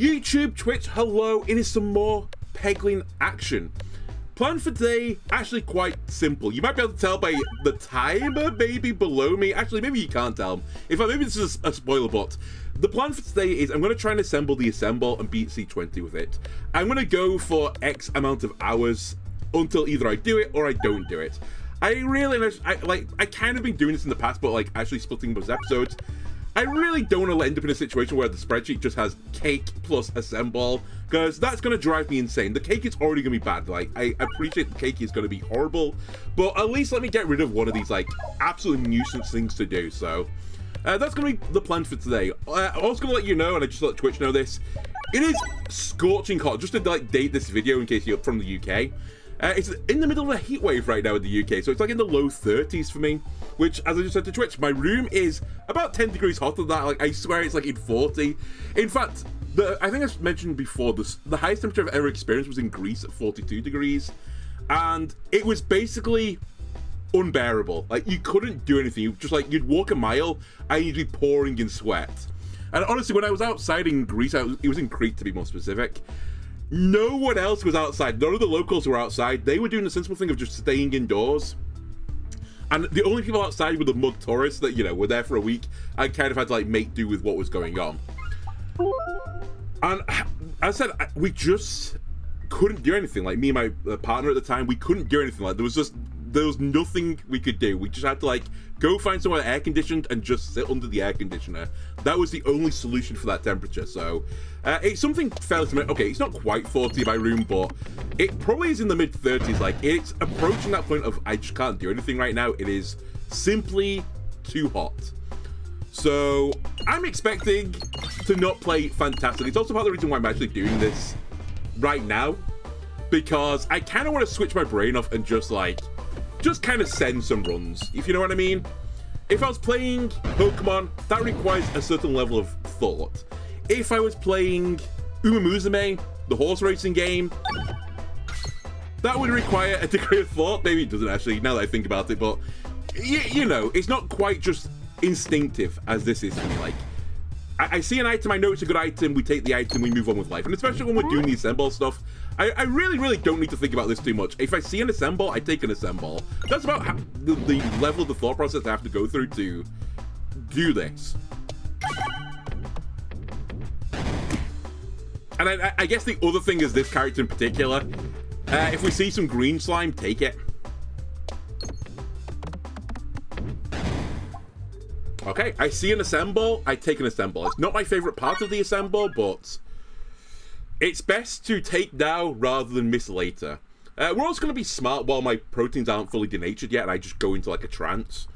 YouTube, Twitch, hello, it is some more Peglin action. Plan for today, actually quite simple. You might be able to tell by the timer maybe below me. Actually, maybe you can't tell. In fact, maybe this is a spoiler, but the plan for today is I'm going to try and assemble the assemble and beat C20 with it. I'm going to go for X amount of hours until either I do it or I don't do it. I kind of been doing this in the past, but like actually splitting those episodes. I really don't want to end up in a situation where the spreadsheet just has cake plus assemble, because that's going to drive me insane. The cake is already going to be bad. Like, I appreciate the cake is going to be horrible, but at least let me get rid of one of these, like, absolute nuisance things to do. So, that's going to be the plan for today. I was going to let you know, and I just let Twitch know this, it is scorching hot, just to, like, date this video in case you're from the UK. It's in the middle of a heat wave right now in the UK, so it's like in the low 30s for me, which, as I just said to Twitch, my room is about 10 degrees hotter than that. Like, I swear it's like in 40. In fact, I think I mentioned before, the highest temperature I've ever experienced was in Greece at 42 degrees, and it was basically unbearable. Like, you couldn't do anything. You just, like, you'd walk a mile, and you'd be pouring in sweat. And honestly, when I was outside in Greece, it was in Crete to be more specific, no one else was outside. None of the locals were outside. They were doing the sensible thing of just staying indoors. And the only people outside were the mug tourists that, you know, were there for a week and kind of had to, like, make do with what was going on. And as I said, we just couldn't do anything. Like, me and my partner at the time, we couldn't do anything. Like, there was nothing we could do. We just had to, like, go find somewhere air conditioned and just sit under the air conditioner. That was the only solution for that temperature. So it's something fairly similar. Okay, it's not quite 40 in my room, but it probably is in the mid 30s. Like, it's approaching that point of I just can't do anything right now. It is simply too hot. So I'm expecting to not play fantastic. It's also part of the reason why I'm actually doing this right now, because I kind of want to switch my brain off and just kind of send some runs, if you know what I mean. If I was playing Pokemon, that requires a certain level of thought. If I was playing Uma Musume, the horse racing game, that would require a degree of thought. Maybe it doesn't actually, now that I think about it, but you know, it's not quite just instinctive as this is for me. Like, I see an item, I know it's a good item, we take the item, we move on with life. And especially when we're doing the assemble stuff, I really don't need to think about this too much. If I see an assemble, I take an assemble. That's about how the level of the thought process I have to go through to do this. And I guess the other thing is this character in particular. If we see some green slime, take it. Okay, I see an assemble, I take an assemble. It's not my favorite part of the assemble, but it's best to take now rather than miss later. We're also going to be smart while my proteins aren't fully denatured yet and I just go into like a trance.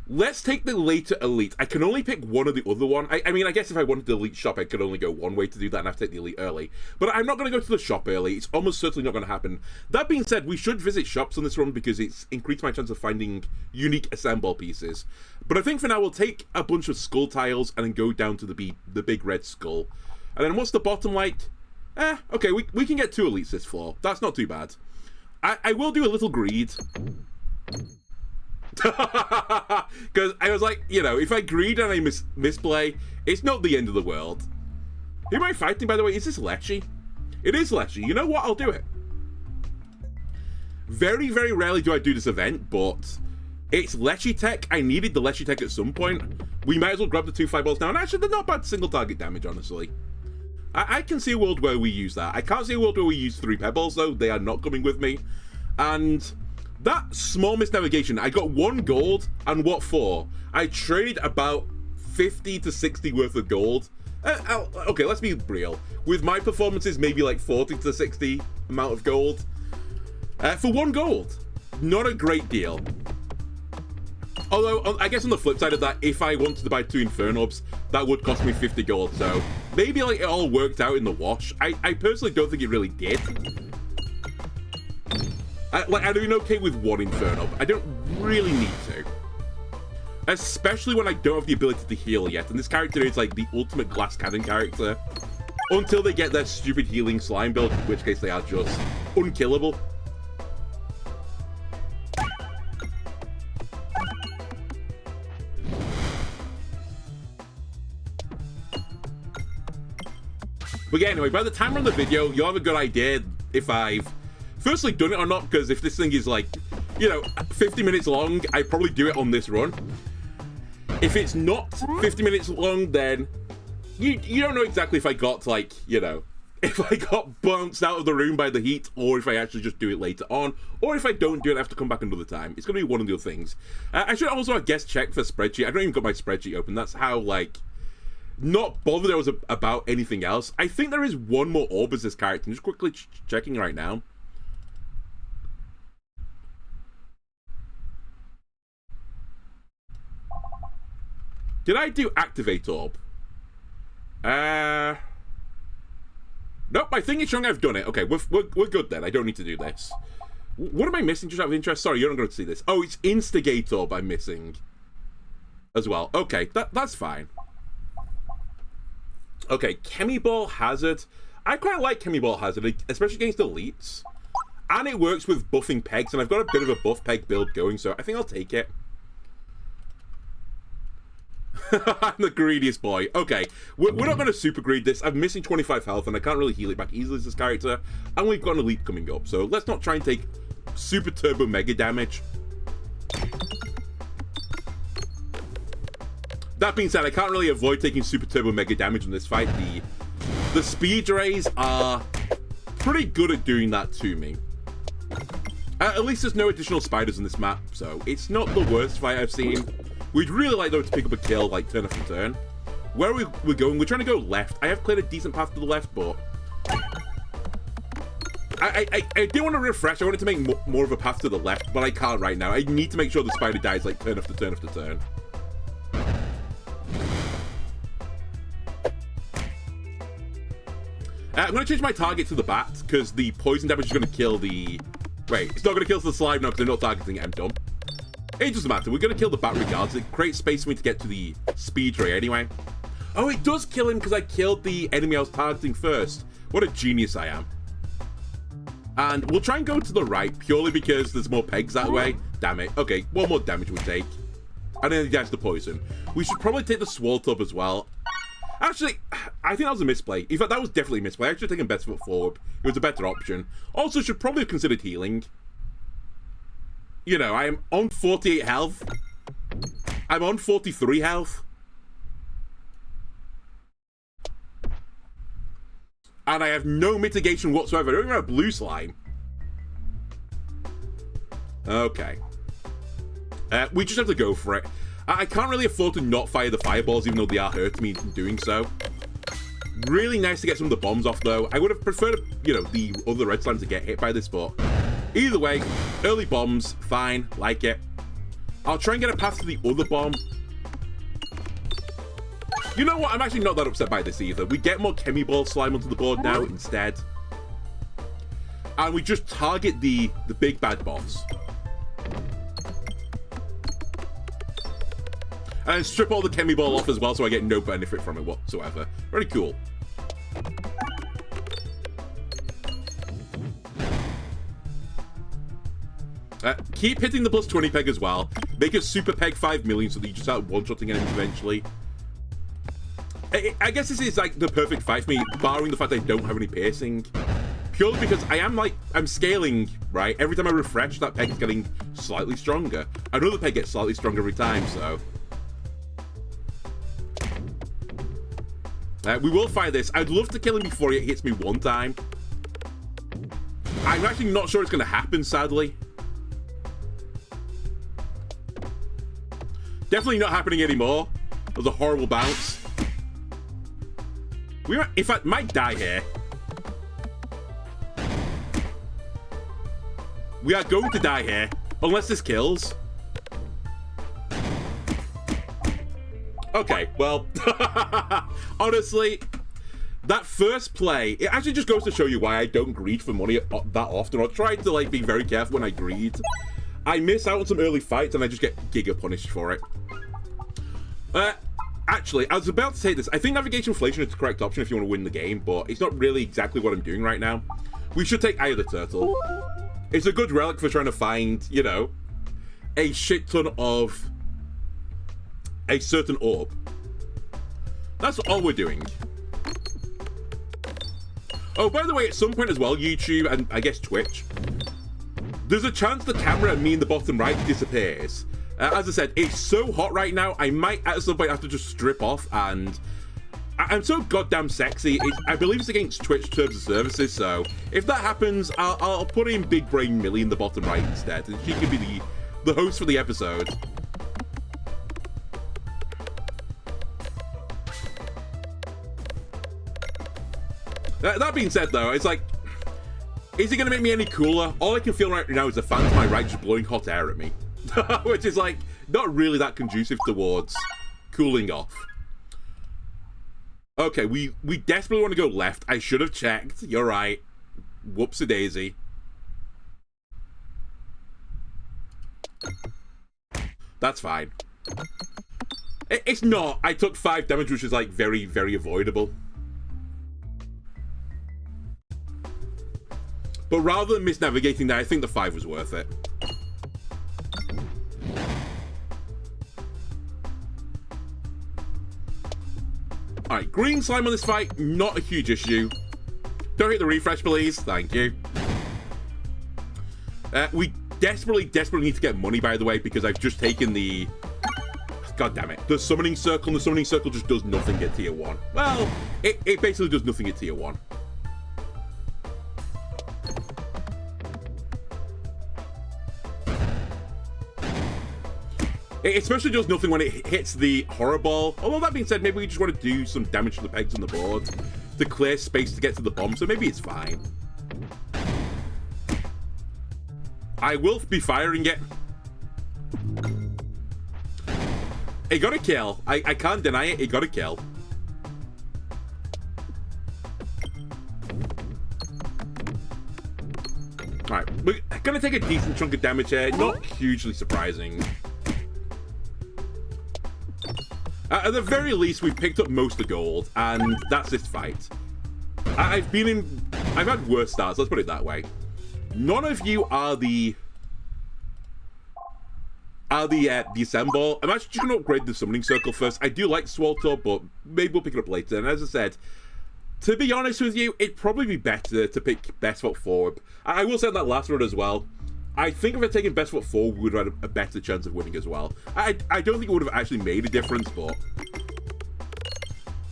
Let's take the later elite. I can only pick one or the other one. I mean, I guess if I wanted the elite shop, I could only go one way to do that and have to take the elite early. But I'm not going to go to the shop early. It's almost certainly not going to happen. That being said, we should visit shops on this run because it's increased my chance of finding unique assemble pieces. But I think for now, we'll take a bunch of skull tiles and then go down to the big red skull. And then what's the bottom like? Okay, we can get 2 elites this floor. That's not too bad. I will do a little greed. Because I was like, you know, if I greed and I misplay, it's not the end of the world. Who am I fighting, by the way? Is this Lechy? It is Lechy. You know what? I'll do it. Very, very rarely do I do this event, but it's Lechy tech. I needed the Lechy tech at some point. We might as well grab the 2 fireballs now. And actually, they're not bad single target damage, honestly. I can see a world where we use that. I can't see a world where we use 3 pebbles, though. They are not coming with me. And that small misnavigation, I got 1 gold, and what for? I traded about 50 to 60 worth of gold. Okay, let's be real. With my performances, maybe like 40 to 60 amount of gold. For 1 gold. Not a great deal. Although, I guess on the flip side of that, if I wanted to buy 2 Infernorbs, that would cost me 50 gold, so maybe like it all worked out in the wash. I personally don't think it really did. I'm doing okay with 1 Infernob. I don't really need to. Especially when I don't have the ability to heal yet, and this character is like the ultimate glass cannon character. Until they get their stupid healing slime build, in which case they are just unkillable. But yeah, anyway, by the time we're on the video, you'll have a good idea if I've firstly done it or not, because if this thing is like, you know, 50 minutes long, I probably do it on this run. If it's not 50 minutes long, then you don't know exactly if I got, like, you know, if I got bounced out of the room by the heat, or if I actually just do it later on, or if I don't do it, I have to come back another time. It's going to be one of the other things. I should also, I guess, check for spreadsheet. I don't even got my spreadsheet open. That's how, like, not bothered I was about anything else. I think there is one more orb as this character. I'm just quickly checking right now. Did I do activate orb? Nope, I think it's showing I've done it. Okay, we're good then. I don't need to do this. What am I missing just out of interest? Sorry, you're not going to see this. Oh, it's instigate orb I'm missing as well. Okay, that's fine. Okay, Chemiball Hazard. I quite like Chemiball Hazard, especially against elites. And it works with buffing pegs, and I've got a bit of a buff peg build going, so I think I'll take it. I'm the greediest boy. Okay, we're not going to super greed this. I'm missing 25 health, and I can't really heal it back easily as this character. And we've got an elite coming up, so let's not try and take super turbo mega damage. That being said, I can't really avoid taking super turbo mega damage in this fight. The speed rays are pretty good at doing that to me. At least there's no additional spiders in this map, so it's not the worst fight I've seen. We'd really like, though, to pick up a kill, like, turn after turn. Where are we going? We're trying to go left. I have cleared a decent path to the left, but I do want to refresh. I wanted to make more of a path to the left, but I can't right now. I need to make sure the spider dies, like, turn after turn after turn. I'm going to change my target to the bat, because the poison damage is going to kill the... Wait, it's not going to kill the slime now, because I'm not targeting it. I'm dumb. It doesn't matter. We're going to kill the bat regardless. It creates space for me to get to the speed ray anyway. Oh, it does kill him because I killed the enemy I was targeting first. What a genius I am. And we'll try and go to the right purely because there's more pegs that way. Damn it. Okay, one more damage we'll take. And then he dies to poison. We should probably take the swole tub as well. Actually, I think that was a misplay. In fact, that was definitely a misplay. I should have taken best foot forward. It was a better option. Also, should probably have considered healing. You know, I am on 48 health. I'm on 43 health. And I have no mitigation whatsoever. I don't even have blue slime. Okay. We just have to go for it. I can't really afford to not fire the fireballs, even though they are hurting me in doing so. Really nice to get some of the bombs off, though. I would have preferred, you know, the other red slime to get hit by this, but either way, early bombs, fine, like it. I'll try and get a path to the other bomb. You know what? I'm actually not that upset by this either. We get more Chemiball slime onto the board now instead. And we just target the big bad boss. And strip all the Chemiball off as well, so I get no benefit from it whatsoever. Very cool. Keep hitting the plus 20 peg as well. Make a super peg 5 million so that you just start one-shotting enemies eventually. I guess this is like the perfect fight for me, barring the fact I don't have any piercing. Purely because I'm scaling, right? Every time I refresh, that peg is getting slightly stronger. Another peg gets slightly stronger every time, so... we will fire this. I'd love to kill him before it hits me one time. I'm actually not sure it's going to happen, sadly. Definitely not happening anymore. That was a horrible bounce. We in fact might die here. We are going to die here. Unless this kills. Okay, well, honestly, that first play, it actually just goes to show you why I don't greed for money that often. I try to, like, be very careful when I greed. I miss out on some early fights, and I just get giga punished for it. Actually, I was about to say this. I think navigation inflation is the correct option if you want to win the game, but it's not really exactly what I'm doing right now. We should take Eye of the Turtle. It's a good relic for trying to find, you know, a shit ton of a certain orb. That's all we're doing. Oh, by the way, at some point as well, YouTube and I guess Twitch, there's a chance the camera and me in the bottom right disappears. As I said, it's so hot right now, I might at some point have to just strip off, and I'm so goddamn sexy. I believe it's against Twitch terms of services, so if that happens, I'll put in Big Brain Millie in the bottom right instead, and she can be the host for the episode. That being said, though, it's like, is it going to make me any cooler? All I can feel right now is the fan to my right just blowing hot air at me. Which is, like, not really that conducive towards cooling off. Okay, we desperately want to go left. I should have checked. You're right. Whoopsie-daisy. That's fine. It's not. I took 5 damage, which is, like, very, very avoidable. But rather than misnavigating that, I think the 5 was worth it. Alright, green slime on this fight, not a huge issue. Don't hit the refresh, please. Thank you. We desperately need to get money, by the way, because I've just taken the... God damn it. The summoning circle, and the summoning circle just does nothing at tier 1. Well, it basically does nothing at tier 1. It especially does nothing when it hits the horror ball. Although that being said, maybe we just want to do some damage to the pegs on the board to clear space to get to the bomb, so maybe it's fine. I will be firing it. It got a kill. I can't deny it. It got a kill. Alright, we're gonna take a decent chunk of damage here. Not hugely surprising. At the very least, we've picked up most of the gold, and that's this fight. I've had worse starts, let's put it that way. None of you are the Assemble. I'm actually just going to upgrade the summoning circle first. I do like Swallow, but maybe we'll pick it up later. And as I said, to be honest with you, it'd probably be better to pick Best Foot Forward. I will say that last run as well. I think if I'd taken Best Foot Forward, we would have had a better chance of winning as well. I don't think it would have actually made a difference, but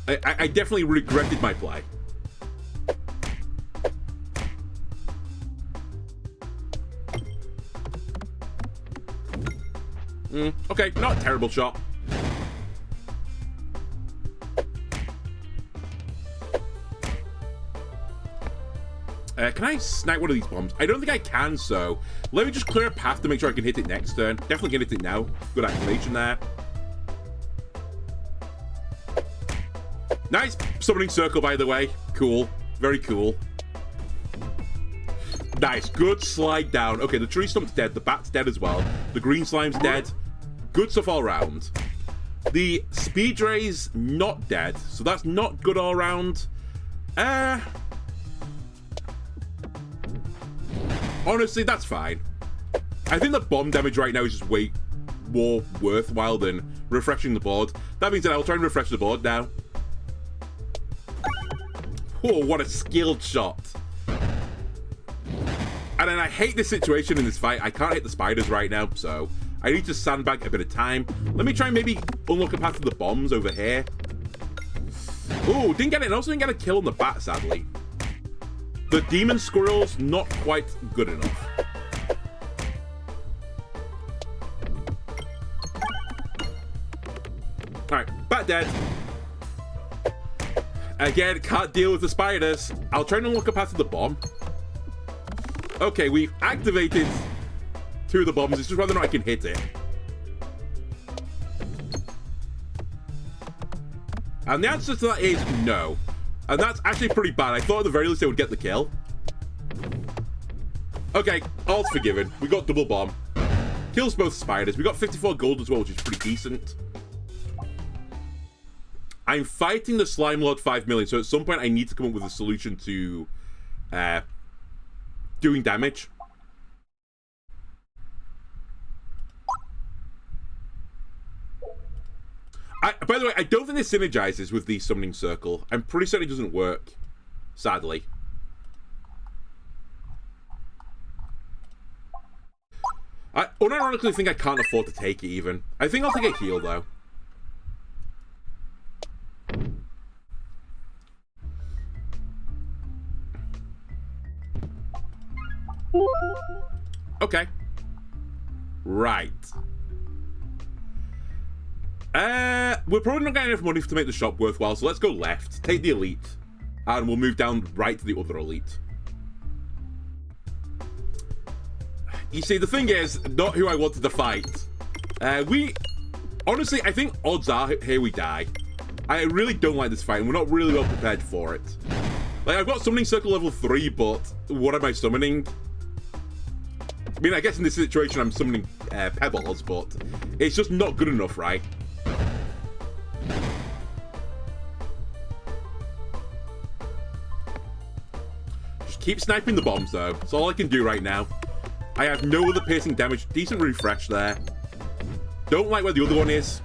I definitely regretted my play. Okay, not a terrible shot. Can I snipe one of these bombs? I don't think I can, so let me just clear a path to make sure I can hit it next turn. Definitely can hit it now. Good activation there. Nice summoning circle, by the way. Cool. Very cool. Nice. Good slide down. Okay, the tree stump's dead. The bat's dead as well. The green slime's dead. Good stuff all around. The speed ray's not dead, so that's not good all around. Honestly, that's fine. I think the bomb damage right now is just way more worthwhile than refreshing the board. That means that I'll try and refresh the board now. Oh, what a skilled shot. And then I hate this situation in this fight. I can't hit the spiders right now, so I need to sandbag a bit of time. Let me try and maybe unlock a path to the bombs over here. Oh, didn't get it. And also didn't get a kill on the bat, sadly. The demon squirrel's not quite good enough. Alright, bat dead. Again, can't deal with the spiders. I'll try and unlock a path to the bomb. Okay, we've activated 2 of the bombs. It's just whether or not I can hit it. And the answer to that is no. And that's actually pretty bad. I thought at the very least they would get the kill. Okay, all's forgiven. We got double bomb. Kills both spiders. We got 54 gold as well, which is pretty decent. I'm fighting the Slime Lord 5 million, so at some point I need to come up with a solution to doing damage. By the way, I don't think this synergizes with the summoning circle. I'm pretty certain it doesn't work, sadly. I unironically think I can't afford to take it even. I think I'll take a heal though. Okay. Right. We're probably not getting enough money to make the shop worthwhile, so let's go left. Take the elite. And we'll move down right to the other elite. You see, the thing is, not who I wanted to fight. Honestly, I think odds are here we die. I really don't like this fight, and we're not really well prepared for it. Like, I've got summoning circle level 3, but what am I summoning? I mean, I guess in this situation I'm summoning pebbles, but it's just not good enough, right? Just keep sniping the bombs, though. That's all I can do right now. I have no other piercing damage. Decent refresh there. Don't like where the other one is.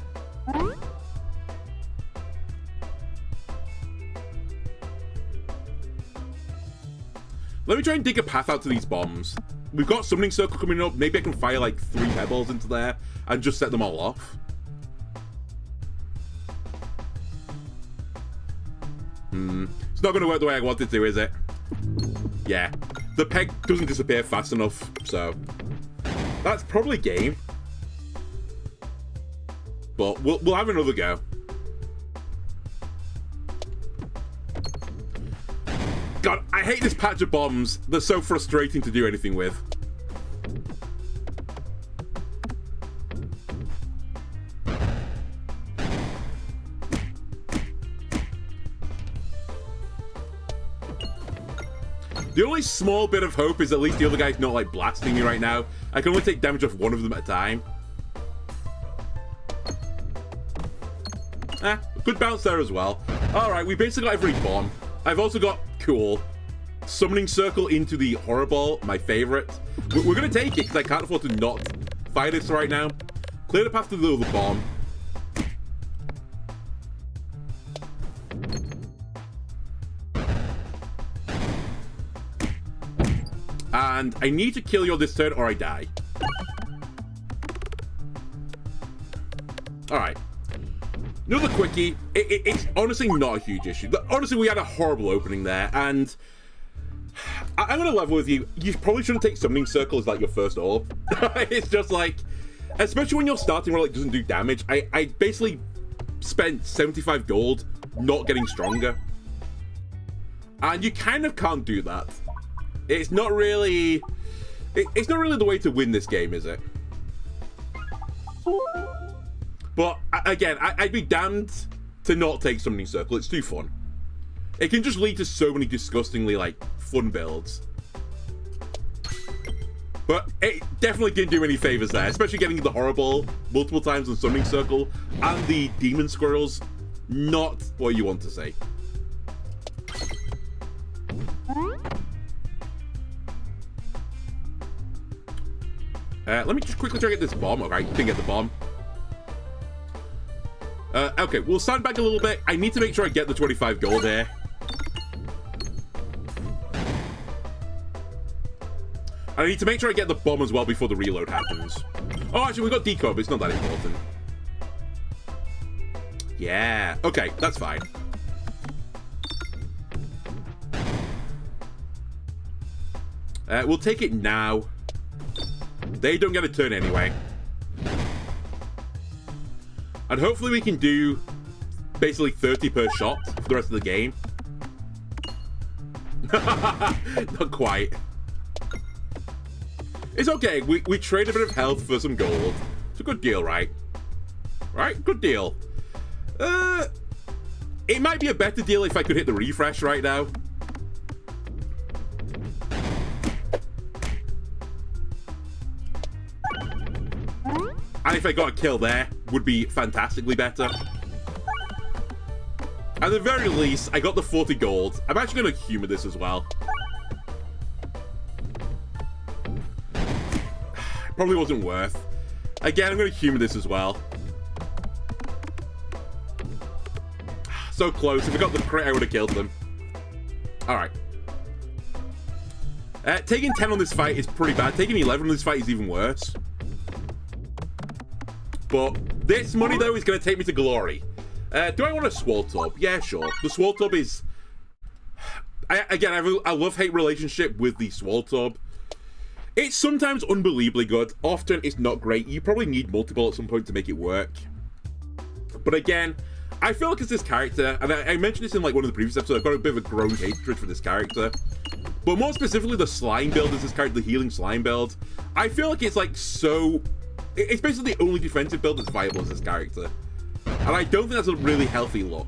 Let me try and dig a path out to these bombs. We've got summoning circle coming up. Maybe I can fire like 3 pebbles into there and just set them all off. It's not going to work the way I want it to, is it? Yeah. The peg doesn't disappear fast enough, so that's probably game. But we'll have another go. God, I hate this patch of bombs. They're so frustrating to do anything with. The only small bit of hope is at least the other guy's not, like, blasting me right now. I can only take damage off one of them at a time. Good bounce there as well. Alright, we basically got every bomb. I've also got, cool, summoning circle into the horror ball, my favorite. We're going to take it because I can't afford to not fight this right now. Clear the path to the other bomb. And I need to kill you on this turn or I die. Alright. Another quickie. It's honestly not a huge issue. Honestly, we had a horrible opening there, and I'm going to level with you. You probably shouldn't take summoning circle as like your first orb. It's just like, especially when you're starting where it doesn't do damage. I basically spent 75 gold not getting stronger. And you kind of can't do that. It's not really... It's not really the way to win this game, is it? But, again, I'd be damned to not take Summoning Circle. It's too fun. It can just lead to so many disgustingly, like, fun builds. But it definitely didn't do any favors there, especially getting the Horrible multiple times on Summoning Circle and the Demon Squirrels. Not what you want to see. Let me just quickly try to get this bomb. Okay, didn't get the bomb. Okay, we'll stand back a little bit. I need to make sure I get the 25 gold here. I need to make sure I get the bomb as well before the reload happens. Oh, actually, we got deco, but it's not that important. Yeah, okay, that's fine. We'll take it now. They don't get a turn anyway. And hopefully we can do basically 30 per shot for the rest of the game. Not quite. It's okay. We trade a bit of health for some gold. It's a good deal, right? Right? Good deal. It might be a better deal if I could hit the refresh right now. And if I got a kill there, would be fantastically better. At the very least, I got the 40 gold. I'm actually going to humor this as well. Probably wasn't worth. Again, I'm going to humor this as well. So close. If I got the crit, I would have killed them. Alright. Taking 10 on this fight is pretty bad. Taking 11 on this fight is even worse. But this money, though, is going to take me to glory. Do I want a swole tub? Yeah, sure. The swole tub is... Again, I have a love-hate relationship with the swole tub. It's sometimes unbelievably good. Often, it's not great. You probably need multiple at some point to make it work. But again, I feel like it's this character, and I mentioned this in like one of the previous episodes, I've got a bit of a growing hatred for this character. But more specifically, the slime build is this character, the healing slime build. I feel like it's like so... It's basically the only defensive build that's viable as this character. And I don't think that's a really healthy look.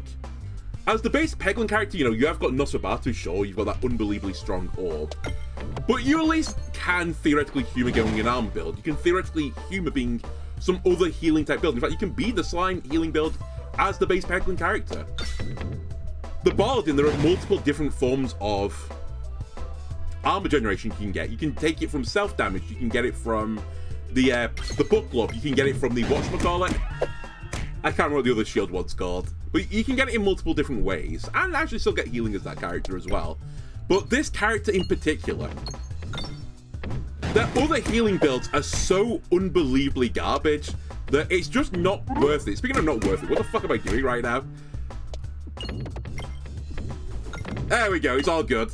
As the base Peglin character, you know, you have got Nosferatu, sure, you've got that unbelievably strong orb. But you at least can theoretically humor going an armor build. You can theoretically humor being some other healing type build. In fact, you can be the slime healing build as the base Peglin character. The Bardin, there are multiple different forms of armor generation you can get. You can take it from self-damage, you can get it from the book club, you can get it from the whatchamacallit. I can't remember what the other shield one's called. But you can get it in multiple different ways, and actually still get healing as that character as well. But this character in particular, their other healing builds are so unbelievably garbage that it's just not worth it. Speaking of not worth it, what the fuck am I doing right now? There we go, it's all good.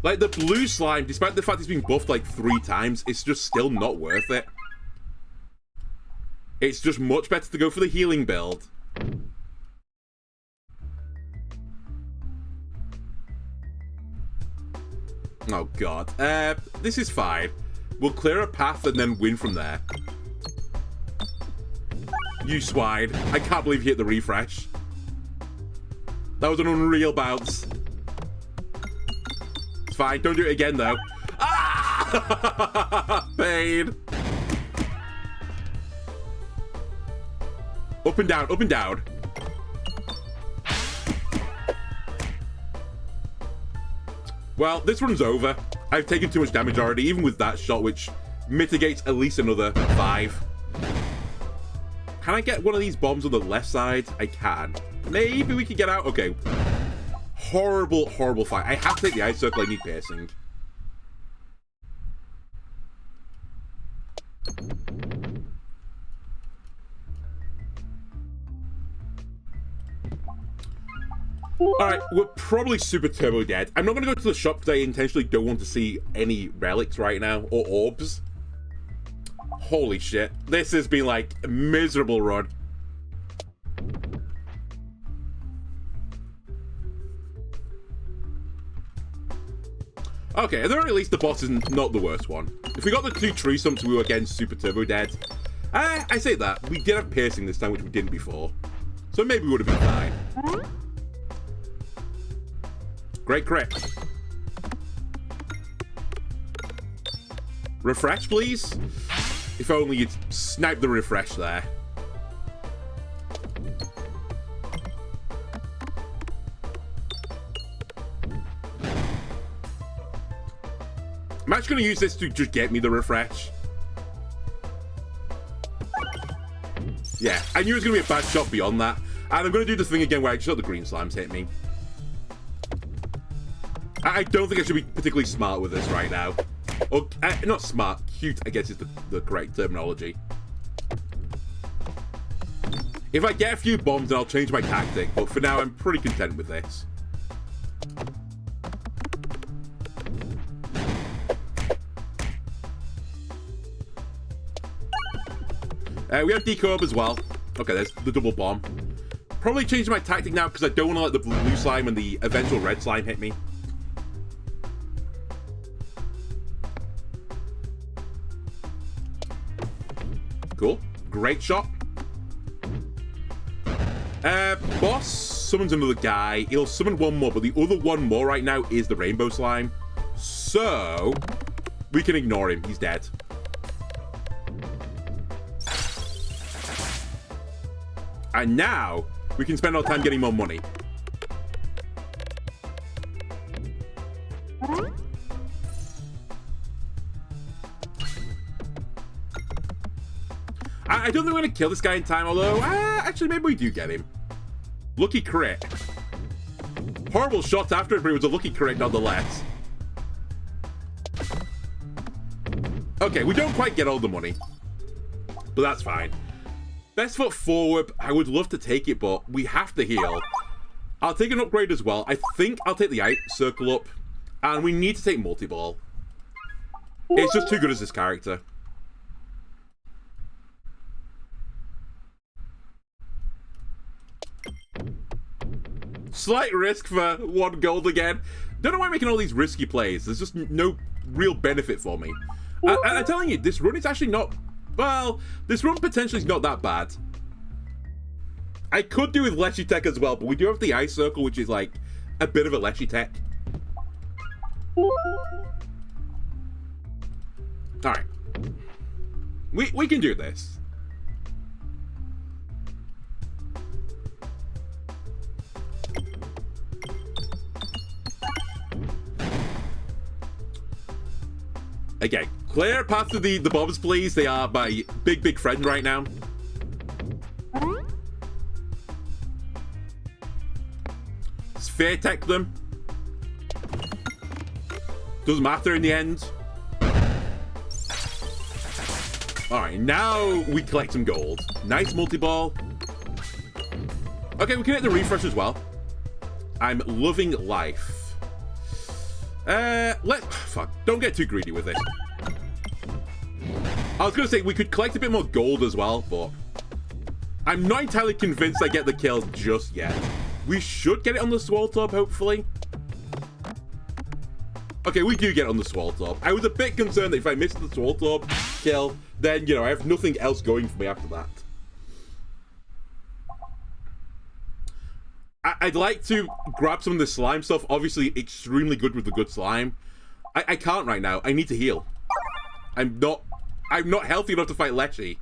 Like, the blue slime, despite the fact it's been buffed like 3 times, it's just still not worth it. It's just much better to go for the healing build. Oh god. This is fine. We'll clear a path and then win from there. You swine. I can't believe you hit the refresh. That was an unreal bounce. It's fine. Don't do it again, though. Ah! Pain. Up and down, up and down. Well, this run's over. I've taken too much damage already, even with that shot, which mitigates at least another 5. Can I get one of these bombs on the left side? I can. Maybe we can get out. Okay. Horrible, horrible fight. I have to take the ice circle. I need piercing. Alright, we're probably super turbo dead. I'm not going to go to the shop because I intentionally don't want to see any relics right now, or orbs. Holy shit. This has been like a miserable run. Okay, at the very least the boss is not the worst one. If we got the 2 tree stumps, we were again super turbo dead. I say that. We did have piercing this time, which we didn't before. So maybe we would have been fine. Great crit. Refresh, please. If only you'd snipe the refresh there. I'm actually going to use this to just get me the refresh. Yeah, I knew it was going to be a bad shot beyond that. And I'm going to do the thing again where I just let the green slimes hit me. I don't think I should be particularly smart with this right now. Or, not smart, cute, I guess is the correct terminology. If I get a few bombs, then I'll change my tactic, but for now, I'm pretty content with this. We have decob as well. Okay, there's the double bomb. Probably changing my tactic now because I don't want to let the blue slime and the eventual red slime hit me. Cool. Great shot. Boss summons another guy. He'll summon one more, but the other one more right now is the rainbow slime. So, we can ignore him. He's dead. And now, we can spend our time getting more money. I don't think we're going to kill this guy in time, although, actually, maybe we do get him. Lucky crit. Horrible shot after it, but it was a lucky crit nonetheless. Okay, we don't quite get all the money, but that's fine. Best foot forward. I would love to take it, but we have to heal. I'll take an upgrade as well. I think I'll take the ice circle up, and we need to take multi-ball. It's just too good as this character. Slight risk for 1 gold again. Don't know why I'm making all these risky plays. There's just no real benefit for me. And I'm telling you, this run is actually not... Well, this run potentially is not that bad. I could do with Leshy Tech as well, but we do have the Ice Circle, which is like a bit of a Leshy Tech. Alright. We can do this. Okay, clear path to the bombs, please. They are my big friend right now. Sphere tech them. Doesn't matter in the end. Alright, now we collect some gold. Nice multi-ball. Okay, we can hit the refresh as well. I'm loving life. Fuck, don't get too greedy with this. I was gonna say we could collect a bit more gold as well, but I'm not entirely convinced I get the kill just yet. We should get it on the Swallow, hopefully. Okay, we do get it on the Swallow. I was a bit concerned that if I missed the Swallow kill, then, you know, I have nothing else going for me after that. I'd like to grab some of the slime stuff. Obviously, extremely good with the good slime. I can't right now. I need to heal. I'm not healthy enough to fight Leshy.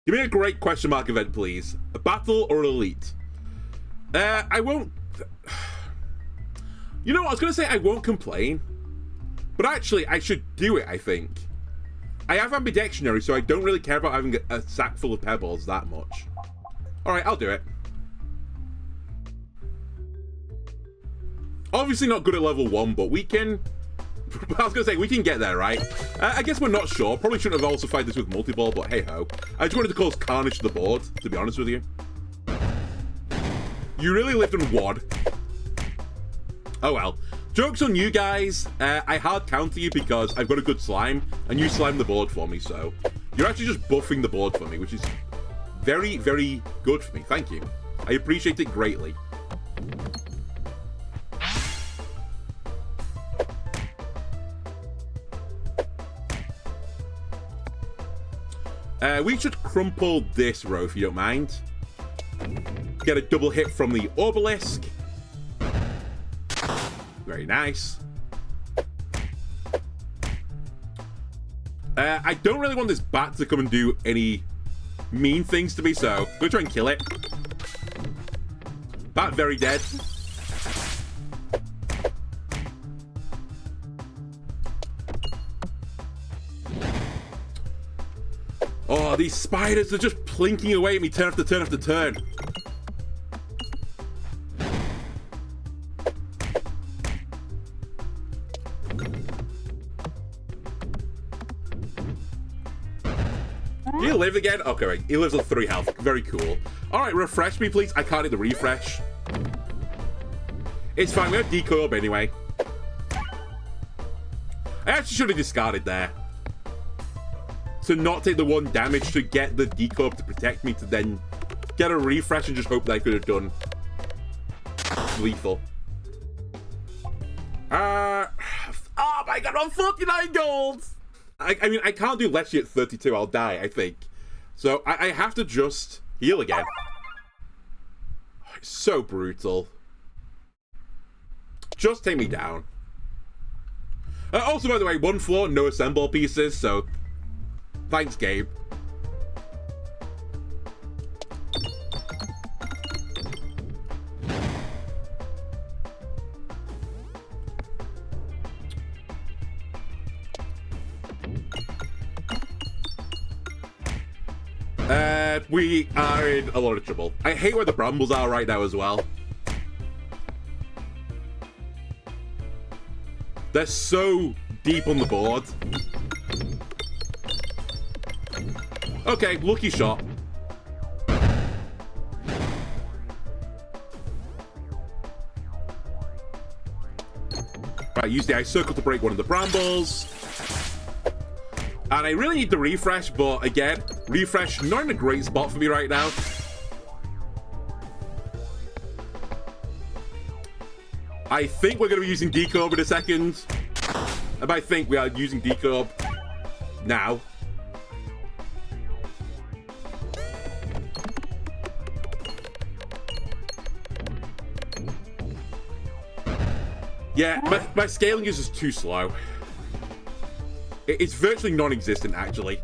Give me a great question mark event, please. A battle or elite? I won't... You know what? I was going to say I won't complain. But actually, I should do it, I think. I have ambidextrous, so I don't really care about having a sack full of pebbles that much. Alright, I'll do it. Obviously not good at level 1, but we can... I was going to say, we can get there, right? I guess we're not sure. Probably shouldn't have also fight this with multi-ball, but hey-ho. I just wanted to cause carnage to the board, to be honest with you. You really lived in WOD. Oh well. Joke's on you guys. I hard counter you because I've got a good slime, and you slime the board for me, so... You're actually just buffing the board for me, which is very, very good for me. Thank you. I appreciate it greatly. We should crumple this row, if you don't mind. Get a double hit from the obelisk. Very nice. I don't really want this bat to come and do any mean things to me, so I'm going to try and kill it. Bat very dead. Oh, these spiders are just plinking away at me turn after turn after turn. Do you live again? Okay, right. He lives on 3 health. Very cool. Alright, refresh me, please. I can't hit the refresh. It's fine. We have decoy orb anyway. I actually should have discarded there. To not take the 1 damage to get the decoy orb to protect me to then get a refresh and just hope that I could have done lethal. Oh my god, I'm 49 gold! I mean, I can't do Leshy at 32. I'll die, I think. So, I have to just heal again. Oh, it's so brutal. Just take me down. Also, by the way, 1 floor, no assemble pieces, so... Thanks, Gabe. We are in a lot of trouble. I hate where the brambles are right now as well. They're so deep on the board. Okay, lucky shot. Right, use the ice circle to break one of the brambles. And I really need the refresh, but again, refresh not in a great spot for me right now. I think we're going to be using decob in a second. And I think we are using decob now. Yeah, my scaling is just too slow. It's virtually non-existent, actually.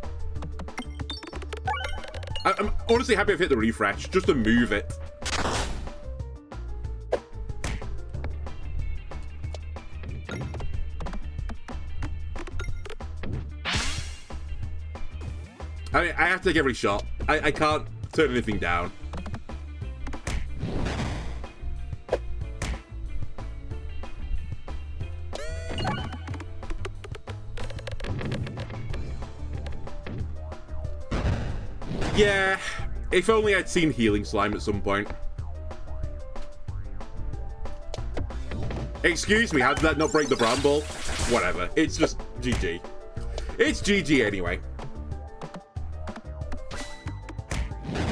I'm honestly happy I've hit the refresh, just to move it. I mean, I have to take every shot. I can't turn anything down. Yeah, if only I'd seen healing slime at some point. Excuse me, how did that not break the bramble? Whatever, it's just GG. It's GG anyway.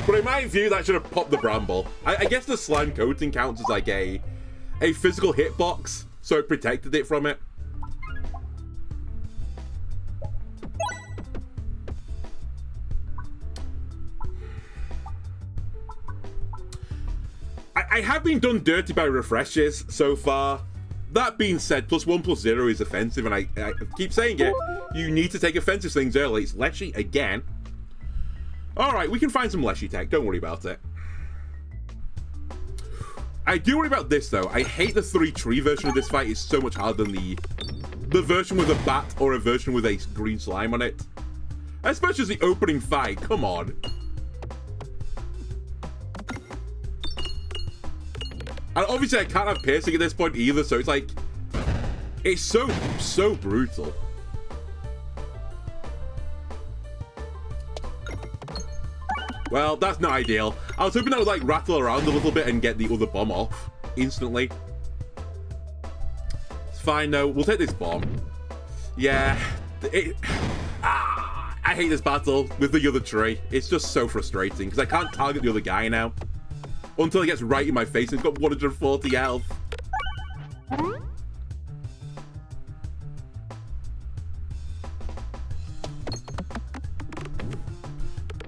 But in my view, that should have popped the bramble. I guess the slime coating counts as like a physical hitbox, so it protected it from it. I have been done dirty by refreshes so far. That being said, +1/+0 is offensive, and I keep saying it. You need to take offensive things early. It's Leshy again. Alright, we can find some Leshy tech. Don't worry about it. I do worry about this, though. I hate the 3-tree version of this fight. It's so much harder than the version with a bat or a version with a green slime on it. Especially as the opening fight. Come on. And obviously I can't have piercing at this point either, so it's like... It's so brutal. Well, that's not ideal. I was hoping that would like rattle around a little bit and get the other bomb off instantly. It's fine though, we'll take this bomb. Yeah, I hate this battle with the other tree. It's just so frustrating because I can't target the other guy now. Until he gets right in my face and he's got 140 health.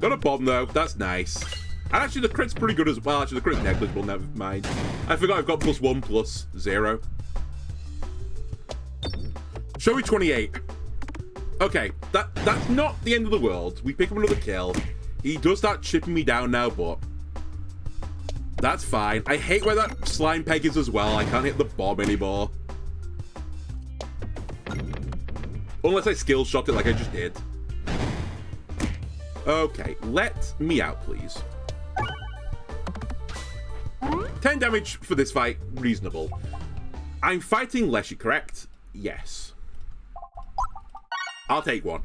Got a bomb though, that's nice. And actually the crit's pretty good as well. Actually the crit's negligible, never mind. I forgot I've got +1/+0. Show me 28. Okay, that's not the end of the world. We pick up another kill. He does start chipping me down now, but that's fine. I hate where that slime peg is as well. I can't hit the bomb anymore. Unless I skill shot it like I just did. Okay, let me out, please. 10 damage for this fight, reasonable. I'm fighting Leshy, correct? Yes. I'll take one.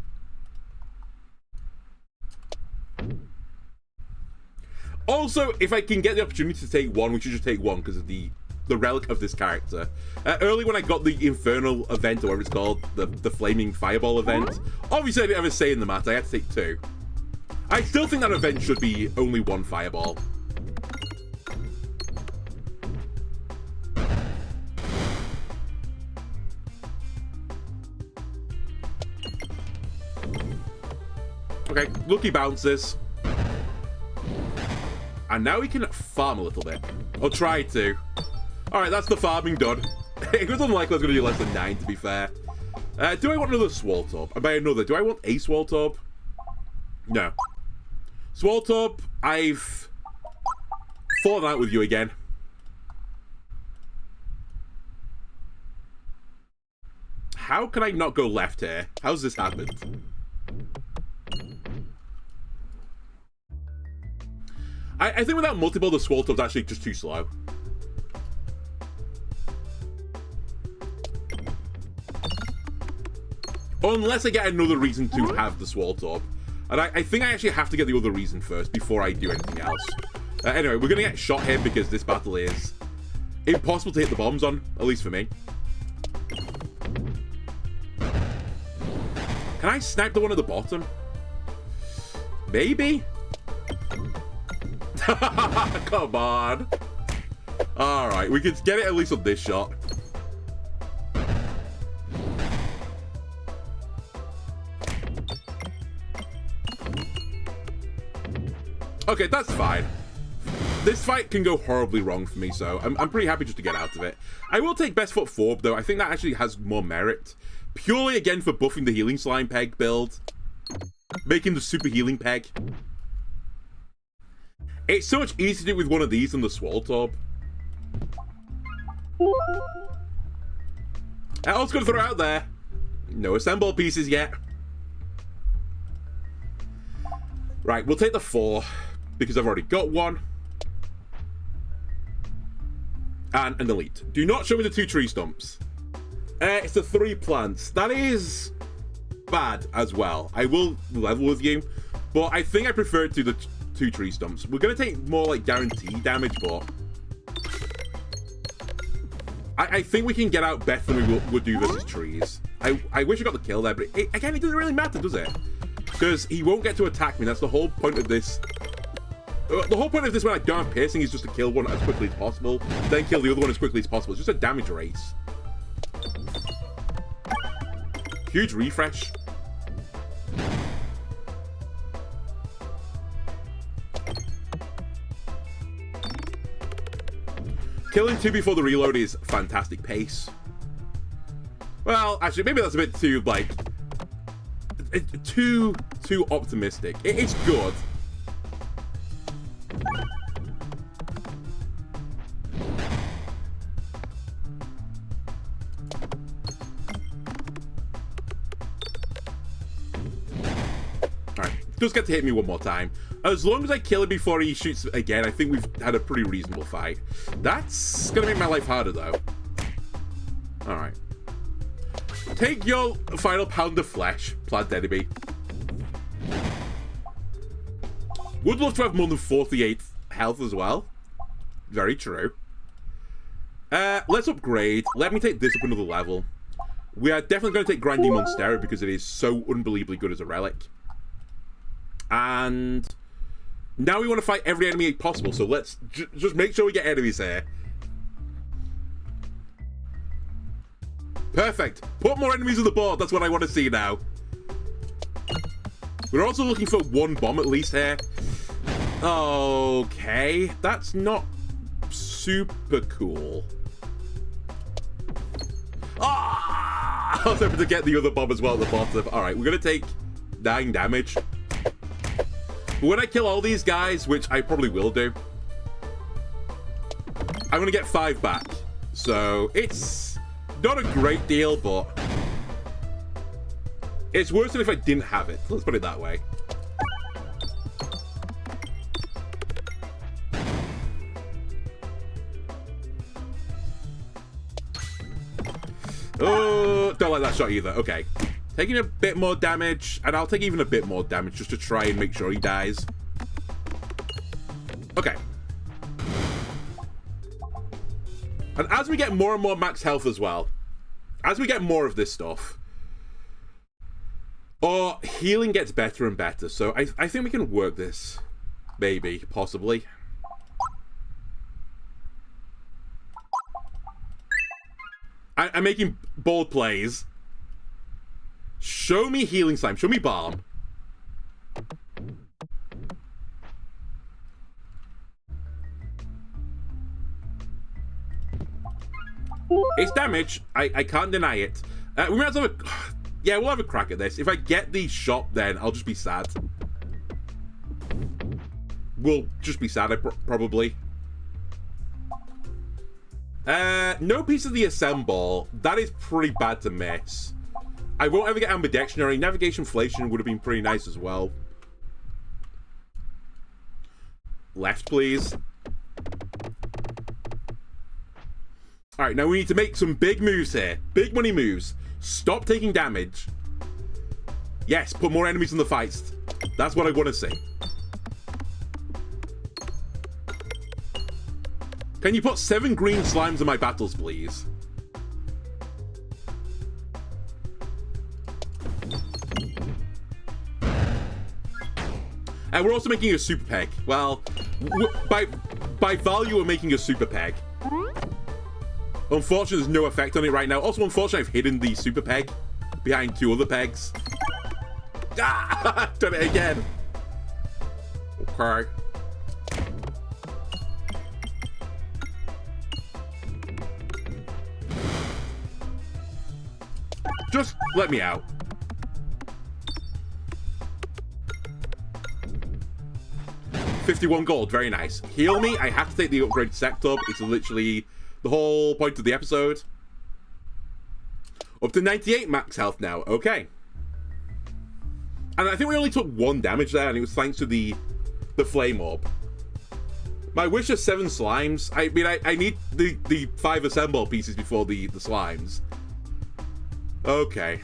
Also, if I can get the opportunity to take one, we should just take one because of the relic of this character. Early when I got the Infernal event, or whatever it's called, the Flaming Fireball event, obviously I didn't have a say in the matter, I had to take 2. I still think that event should be only 1 fireball. Okay, lucky bounces. And now we can farm a little bit. Or try to. Alright, that's the farming done. It was unlikely I was going to do less than 9, to be fair. Do I want another Swaltorb? And by another, do I want a Swaltorb? No. Swaltorb, I've fallen out with you again. How can I not go left here? How's this happened? I think without multi-ball, the Swaltor's actually just too slow. Unless I get another reason to have the Swallow Orb. And I think I actually have to get the other reason first before I do anything else. Anyway, we're going to get shot here because this battle is impossible to hit the bombs on, at least for me. Can I snipe the one at the bottom? Maybe? Come on. Alright, we can get it at least on this shot. Okay, that's fine. This fight can go horribly wrong for me, so I'm pretty happy just to get out of it. I will take Best Foot Forward, though. I think that actually has more merit. Purely, again, for buffing the Healing Slime Peg build. Making the Super Healing Peg. It's so much easier to do with one of these than the Swallow Orb. I was going to throw out there. No assemble pieces yet. Right, we'll take the 4, because I've already got one. And an elite. Do not show me the 2 tree stumps. It's the 3 plants. That is bad as well. I will level with you, but I think I prefer it to the 2 tree stumps. We're going to take more like guaranteed damage, but I think we can get out better than we would do versus trees. I wish I got the kill there, but again, it doesn't really matter, does it? Because he won't get to attack me. That's the whole point of this. The whole point of this when I don't have piercing is just to kill one as quickly as possible, then kill the other one as quickly as possible. It's just a damage race. Huge refresh. Killing 2 before the reload is fantastic pace. Well, actually, maybe that's a bit too, like, too optimistic. It's good. Alright, just get to hit me one more time. As long as I kill him before he shoots again, I think we've had a pretty reasonable fight. That's gonna make my life harder, though. Alright. Take your final pound of flesh, plant enemy. Would love to have more than 48 health as well. Very true. Let's upgrade. Let me take this up another level. We are definitely going to take Grinding Monstera because it is so unbelievably good as a relic. And now we want to fight every enemy possible, so let's just make sure we get enemies here. Perfect. Put more enemies on the board. That's what I want to see now. We're also looking for 1 bomb at least here. Okay. That's not super cool. Ah! I was hoping to get the other bomb as well at the bottom. Alright, we're going to take 9 damage. But when I kill all these guys, which I probably will do, I'm going to get 5 back. So, it's not a great deal, but it's worse than if I didn't have it. Let's put it that way. Oh, don't like that shot either. Okay. Taking a bit more damage, and I'll take even a bit more damage just to try and make sure he dies. Okay. And as we get more and more max health as well, as we get more of this stuff, our healing gets better and better. So I think we can work this. Maybe. Possibly. I'm making bold plays. Show me Healing Slime. Show me Balm. It's damage. I can't deny it. We might have a... Yeah, we'll have a crack at this. If I get the shot, then I'll just be sad. We'll just be sad, probably. No piece of the assemble. That is pretty bad to miss. I won't ever get ambidextrous. Navigation inflation would have been pretty nice as well. Left, please. Alright, now we need to make some big moves here. Big money moves. Stop taking damage. Yes, put more enemies in the fights. That's what I want to see. Can you put 7 green slimes in my battles, please? And we're also making a super peg. Well, by value, we're making a super peg. Unfortunately, there's no effect on it right now. Also, unfortunately, I've hidden the super peg behind 2 other pegs. Ah! Done it again. Okay. Just let me out. $51 gold, very nice. Heal me, I have to take the upgraded sector. It's literally the whole point of the episode. Up to 98 max health now, okay. And I think we only took 1 damage there, and it was thanks to the flame orb. My wish is 7 slimes. I mean, I need the 5 assemble pieces before the slimes. Okay.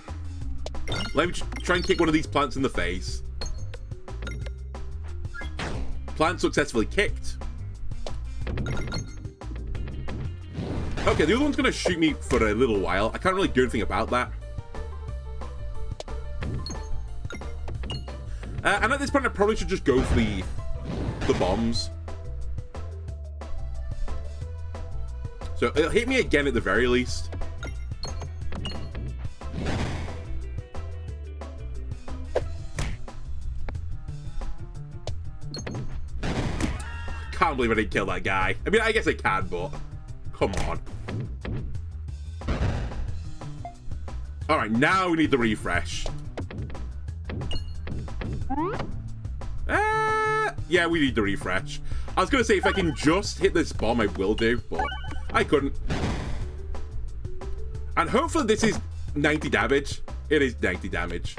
Let me try and kick one of these plants in the face. Plant successfully kicked. Okay, the other one's gonna shoot me for a little while. I can't really do anything about that. And at this point, I probably should just go for the bombs. So it'll hit me again at the very least. Can't believe I didn't kill that guy. I mean, I guess I can, but come on. Alright, now we need the refresh. Yeah, we need the refresh. I was going to say, if I can just hit this bomb, I will do, but I couldn't. And hopefully this is 90 damage. It is 90 damage.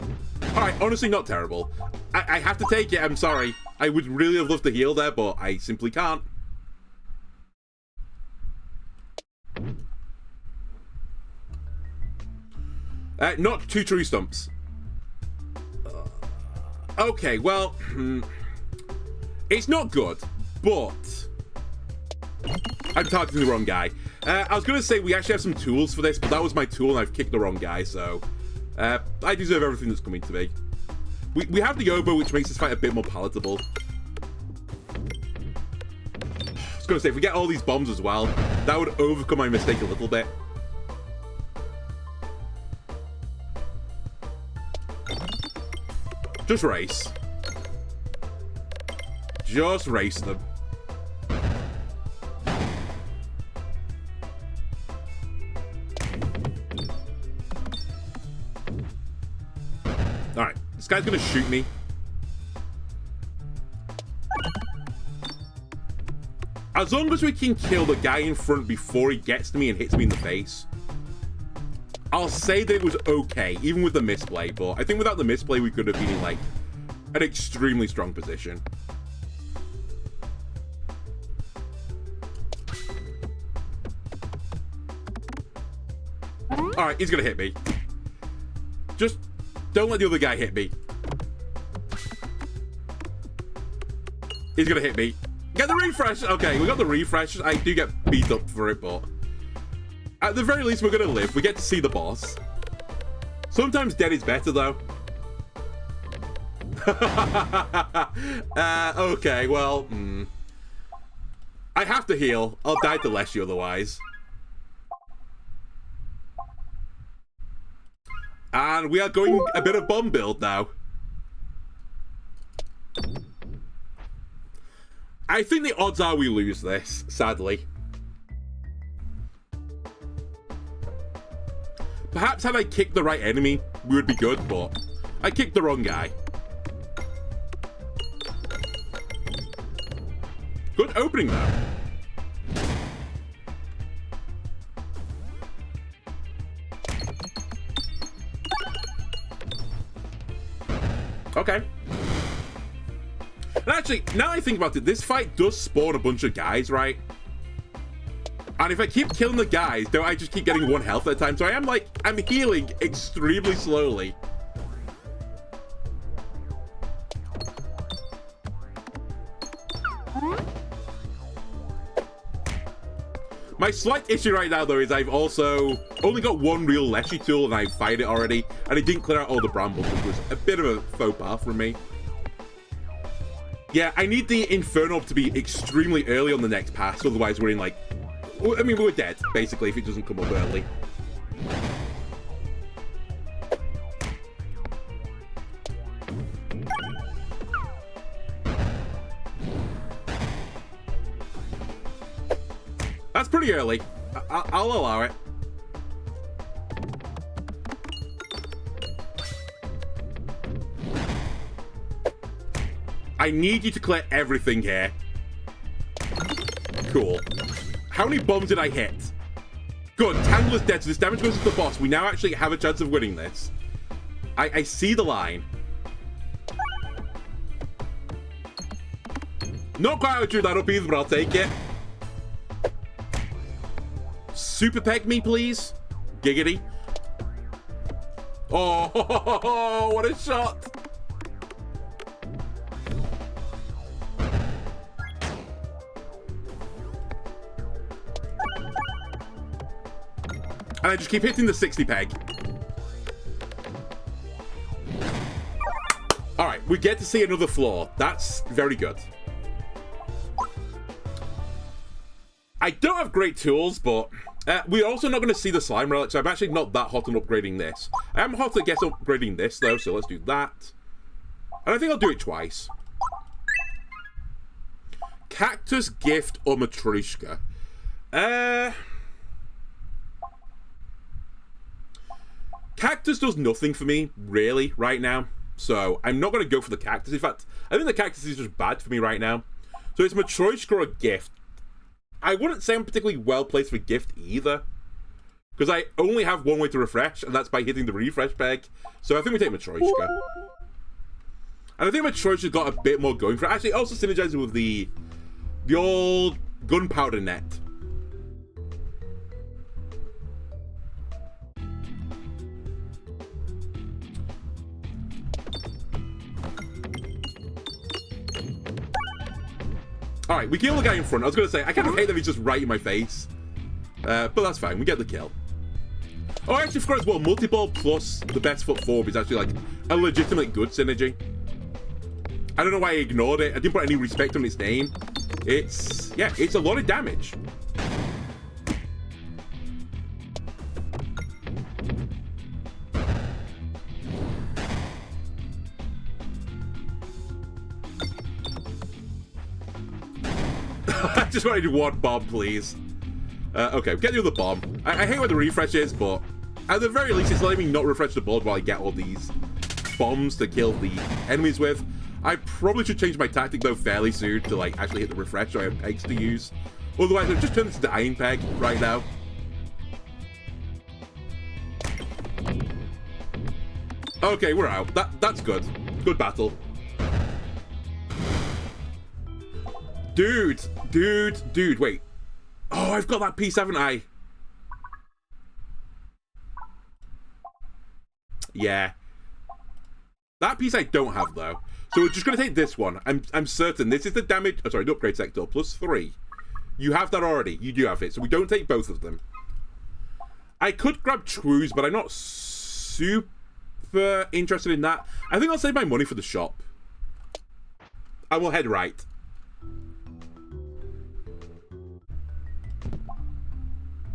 Alright, honestly not terrible. I have to take it, I'm sorry. I would really have loved to heal there, but I simply can't. Not 2 tree stumps. Okay, well, it's not good, but I'm targeting the wrong guy. I was going to say we actually have some tools for this, but that was my tool and I've kicked the wrong guy, so I deserve everything that's coming to me. We have the oboe, which makes this fight a bit more palatable. I was going to say, if we get all these bombs as well, that would overcome my mistake a little bit. Just race. Just race them. Alright, this guy's gonna shoot me. As long as we can kill the guy in front before he gets to me and hits me in the face, I'll say that it was okay, even with the misplay, but I think without the misplay, we could have been in, like, an extremely strong position. Alright, he's gonna hit me. Just don't let the other guy hit me. He's gonna hit me. Get the refresh! Okay, we got the refresh. I do get beat up for it, but at the very least, we're gonna live. We get to see the boss. Sometimes dead is better, though. Okay, well, I have to heal. I'll die to Leshy otherwise. And we are going a bit of bomb build now. I think the odds are we lose this, sadly. Perhaps had I kicked the right enemy, we would be good, but I kicked the wrong guy. Good opening, though. Okay. And actually, now I think about it, this fight does spawn a bunch of guys, right? And if I keep killing the guys, don't I just keep getting 1 health at a time? So I'm healing extremely slowly. My slight issue right now, though, is I've also only got one real leshy tool, and I fired it already, and it didn't clear out all the brambles, which was a bit of a faux pas from me. Yeah, I need the Inferno to be extremely early on the next pass, otherwise we're in, like... I mean, we're dead, basically, if it doesn't come up early. That's pretty early. I'll allow it. I need you to clear everything here. Cool. How many bombs did I hit? Good. Tangle is dead, so this damage goes to the boss. We now actually have a chance of winning this. I see the line. Not quite how I drew that up either, but I'll take it. Super peg me, please. Giggity. Oh, what a shot. And I just keep hitting the 60 peg. Alright, we get to see another floor. That's very good. I don't have great tools, but we're also not going to see the slime relic, so I'm actually not that hot on upgrading this. I am hot to get upgrading this, though, so let's do that. And I think I'll do it twice. Cactus, gift, or Matryoshka? Cactus does nothing for me, really, right now. So I'm not going to go for the cactus. In fact, I think the cactus is just bad for me right now. So it's Matryoshka or gift. I wouldn't say I'm particularly well placed for gift either, because I only have one way to refresh, and that's by hitting the refresh peg. So I think we take Matryoshka. And I think Matryoshka's got a bit more going for it. Actually, it also synergizes with the old gunpowder net. Alright, we kill the guy in front. I was going to say, I kind of hate that he's just right in my face. But that's fine. We get the kill. Oh, I actually forgot as well, multi-ball plus the best foot forward is actually like a legitimate good synergy. I don't know why I ignored it. I didn't put any respect on its name. It's, yeah, it's a lot of damage. I just wanted one bomb, please. Okay, get the other bomb. I hate where the refresh is, but at the very least, it's letting me not refresh the board while I get all these bombs to kill the enemies with. I probably should change my tactic, though, fairly soon to, like, actually hit the refresh so I have pegs to use. Otherwise, I've just turned this into Iron Peg right now. Okay, we're out. That's good. Good battle. Dude, wait. Oh, I've got that piece, haven't I? Yeah. That piece I don't have, though. So we're just going to take this one. I'm certain this is the damage... Oh, sorry, the upgrade sector, plus 3. You have that already. You do have it, so we don't take both of them. I could grab Trues, but I'm not super interested in that. I think I'll save my money for the shop. I will head right.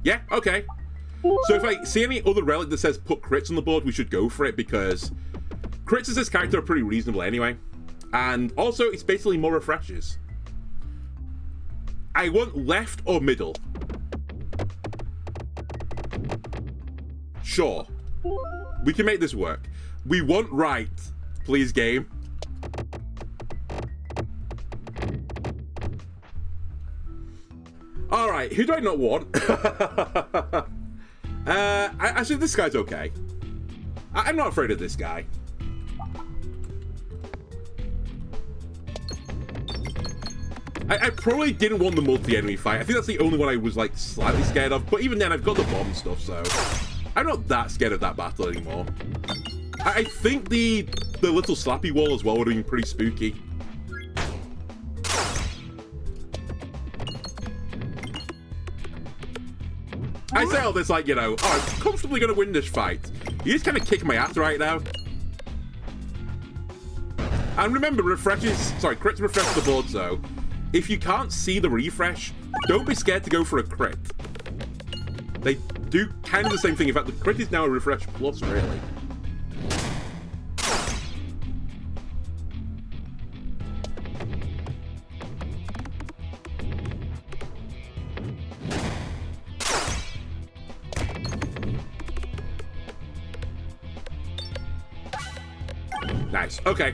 Yeah, okay. So if I see any other relic that says put crits on the board, we should go for it, because crits as this character are pretty reasonable anyway. And also, it's basically more refreshes. I want left or middle. Sure. We can make this work. We want right. Please, game. Alright, who do I not want? Actually, this guy's okay. I'm not afraid of this guy. I probably didn't want the multi-enemy fight. I think that's the only one I was, like, slightly scared of. But even then, I've got the bomb stuff, so I'm not that scared of that battle anymore. I think the little slappy wall as well would have been pretty spooky. I say all this like, you know, oh, I'm comfortably going to win this fight. You just kind of kick my ass right now. And remember, crits refresh the board, so if you can't see the refresh, don't be scared to go for a crit. They do kind of the same thing. In fact, the crit is now a refresh plus, really. Nice. Okay.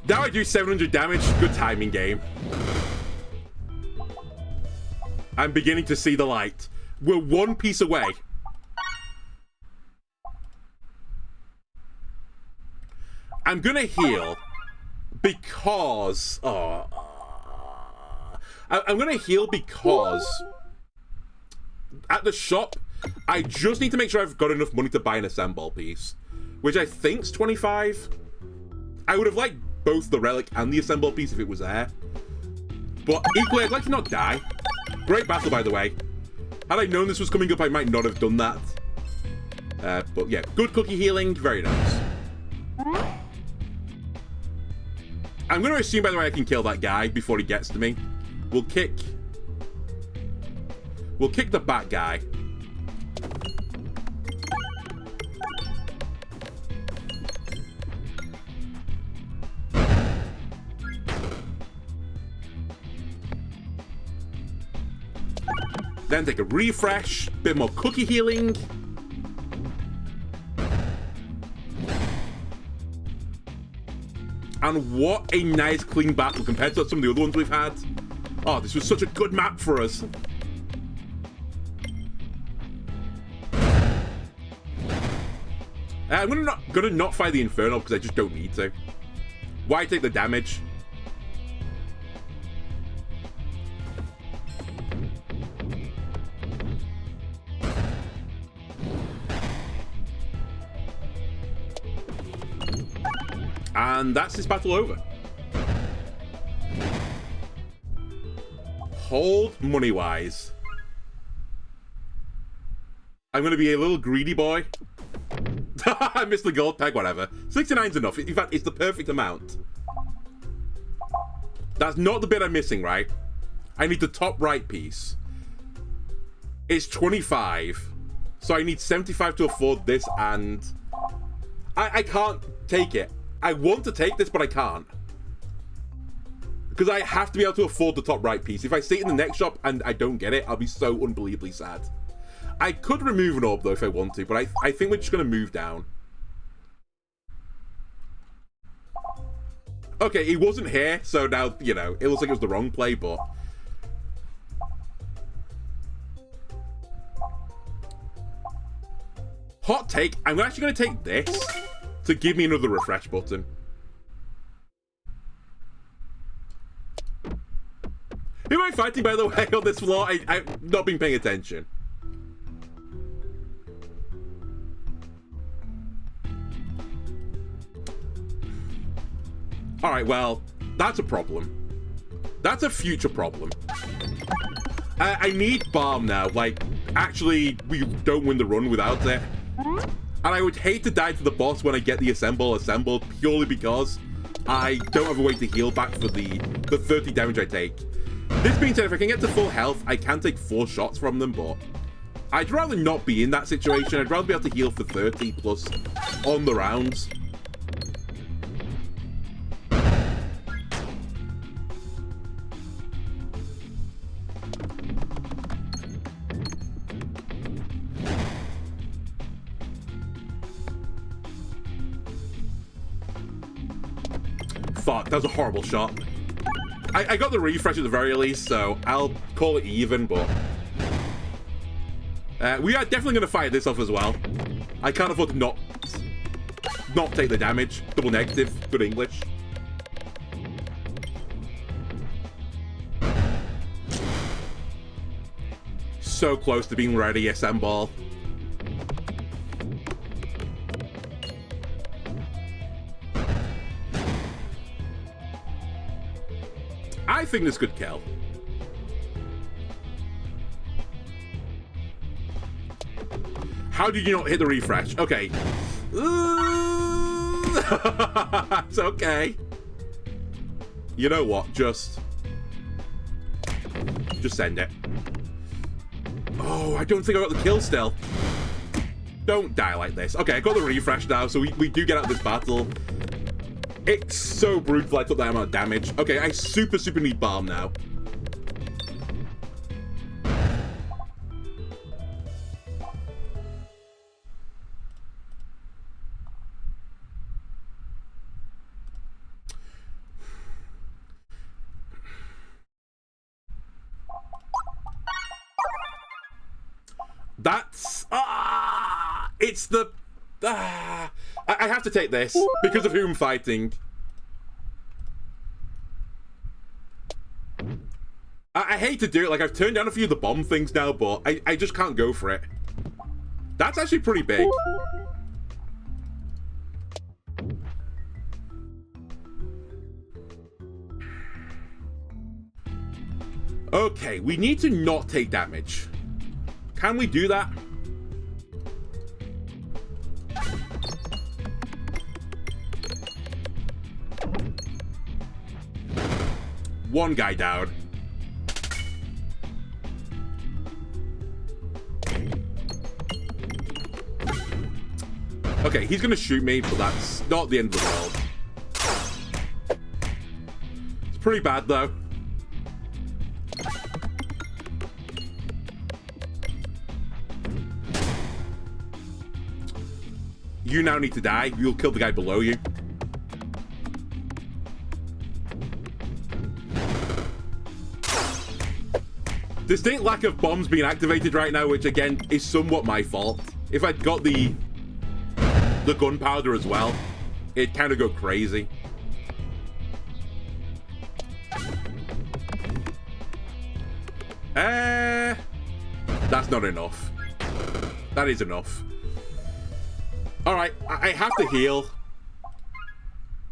Now I do 700 damage. Good timing, game. I'm beginning to see the light. We're one piece away. I'm gonna heal because... I'm gonna heal because at the shop, I just need to make sure I've got enough money to buy an assemble piece, which I think's 25. I would have liked both the relic and the assemble piece if it was there. But equally, I'd like to not die. Great battle, by the way. Had I known this was coming up, I might not have done that. But yeah, good cookie healing. Very nice. I'm going to assume, by the way, I can kill that guy before he gets to me. We'll kick the bat guy. Then take a refresh, bit more cookie healing. And what a nice clean battle compared to some of the other ones we've had. Oh, this was such a good map for us. I'm gonna not fight the Inferno because I just don't need to. Why take the damage? And that's this battle over. Hold money-wise. I'm going to be a little greedy boy. I missed the gold peg, whatever. 69's enough. In fact, it's the perfect amount. That's not the bit I'm missing, right? I need the top right piece. It's 25. So I need 75 to afford this, and... I can't take it. I want to take this, but I can't. Because I have to be able to afford the top right piece. If I see it in the next shop and I don't get it, I'll be so unbelievably sad. I could remove an orb, though, if I want to, but I think we're just going to move down. Okay, he wasn't here, so now, you know, it looks like it was the wrong play, but... Hot take, I'm actually going to take this to give me another refresh button. Who am I fighting, by the way, on this floor? I've not been paying attention. Alright, well, that's a problem. That's a future problem. I need Balm now. Like, actually, we don't win the run without it. And I would hate to die to the boss when I get the assembled purely because I don't have a way to heal back for the 30 damage I take. This being said, if I can get to full health, I can take 4 shots from them, but I'd rather not be in that situation. I'd rather be able to heal for 30 plus on the rounds. Fuck, that was a horrible shot. I got the refresh at the very least, so I'll call it even, but... we are definitely going to fire this off as well. I can't afford to not take the damage. Double negative. Good English. So close to being ready, assemble. I think this could kill. How did you not hit the refresh? Okay. It's okay. You know what? Just send it. Oh, I don't think I got the kill still. Don't die like this. Okay, I got the refresh now, so we do get out of this battle. It's so brutal I took that amount of damage. Okay, I super need balm now. That's... it's the... I have to take this because of who I'm fighting. I hate to do it. Like, I've turned down a few of the bomb things now, but I just can't go for it. That's actually pretty big. Okay, we need to not take damage. Can we do that? One guy down. Okay, he's gonna shoot me, but that's not the end of the world. It's pretty bad, though. You now need to die. You'll kill the guy below you. Distinct lack of bombs being activated right now, which again is somewhat my fault. If I'd got the gunpowder as well, it'd kind of go crazy. That's not enough. That is enough. Alright, I have to heal.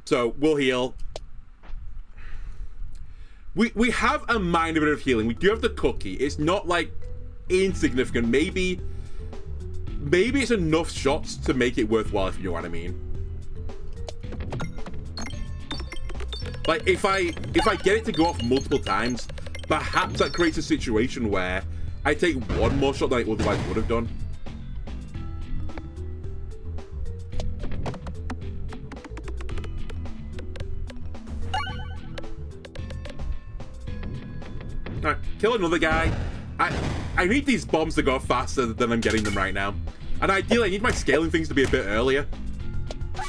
So, we'll heal. We have a minor bit of healing. We do have the cookie. It's not, like, insignificant. Maybe it's enough shots to make it worthwhile, if you know what I mean. Like, if I get it to go off multiple times, perhaps that creates a situation where I take one more shot than I otherwise would have done. Alright, kill another guy. I need these bombs to go off faster than I'm getting them right now. And ideally, I need my scaling things to be a bit earlier.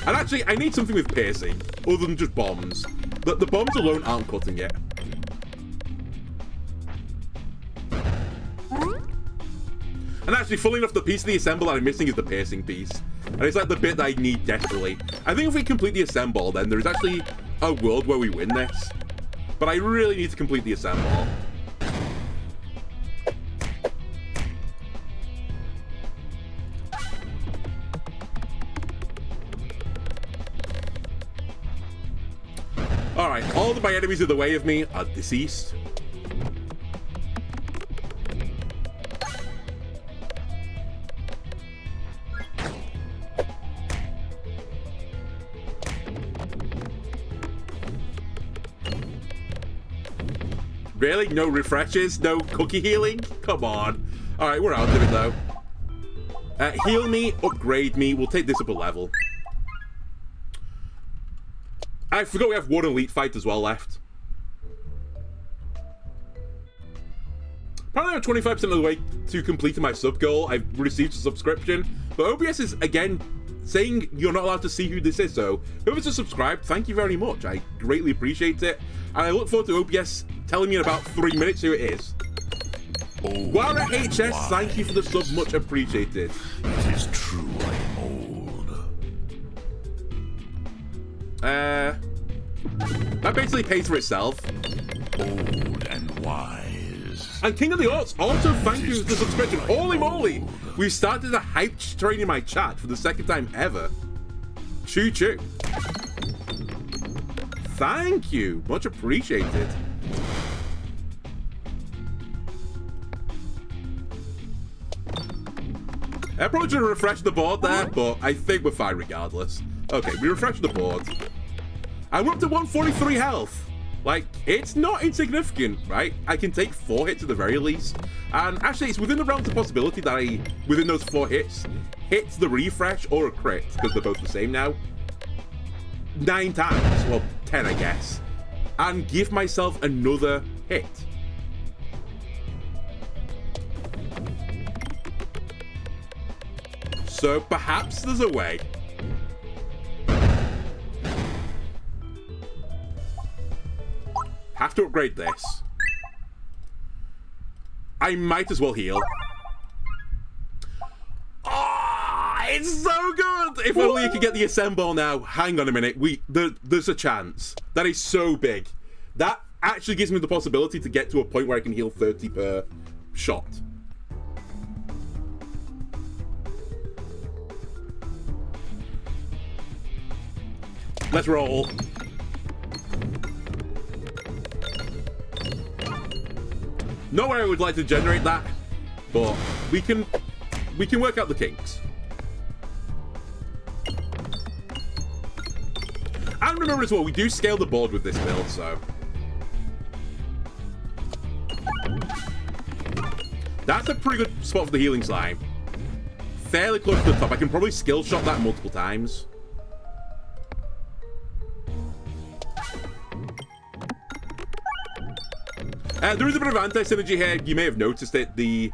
And actually, I need something with piercing, other than just bombs. The bombs alone aren't cutting it. And actually, fully enough, the piece of the assemble that I'm missing is the piercing piece. And it's like the bit that I need desperately. I think if we complete the assemble, then there's actually a world where we win this. But I really need to complete the assemble. Alright, all of my enemies in the way of me are deceased. Really? No refreshes? No cookie healing? Come on. Alright, we're out of it though. Heal me, upgrade me, we'll take this up a level. I forgot we have one elite fight as well left. Probably I'm 25% of the way to completing my sub goal. I've received a subscription, but OBS is again saying you're not allowed to see who this is, so whoever's just subscribed, thank you very much. I greatly appreciate it, and I look forward to OBS telling me in about 3 minutes who it is. Guara HS, thank you for the sub, much appreciated. It is true I am old. That basically pays for itself. Old and wise. And King of the Arts, also thank you for the subscription. Holy moly! We've started a hype train in my chat for the second time ever. Choo choo. Thank you. Much appreciated. I probably should have refreshed the board there, but I think we're fine regardless. Okay, we refreshed the board. And we're up to 143 health. Like, it's not insignificant, right? I can take 4 hits at the very least. And actually, it's within the realms of possibility that I, within those 4 hits, hit the refresh or a crit, because they're both the same now. 9 times, well, 10 I guess. And give myself another hit. So perhaps there's a way. Have to upgrade this. I might as well heal. Oh, it's so good! If only you could get the assemble now. Hang on a minute. There's a chance. That is so big. That actually gives me the possibility to get to a point where I can heal 30 per shot. Let's roll. Not where I would like to generate that, but we can work out the kinks. And remember as well, we do scale the board with this build, so that's a pretty good spot for the healing slime. Fairly close to the top. I can probably skill shot that multiple times. There is a bit of anti-synergy here. You may have noticed it. The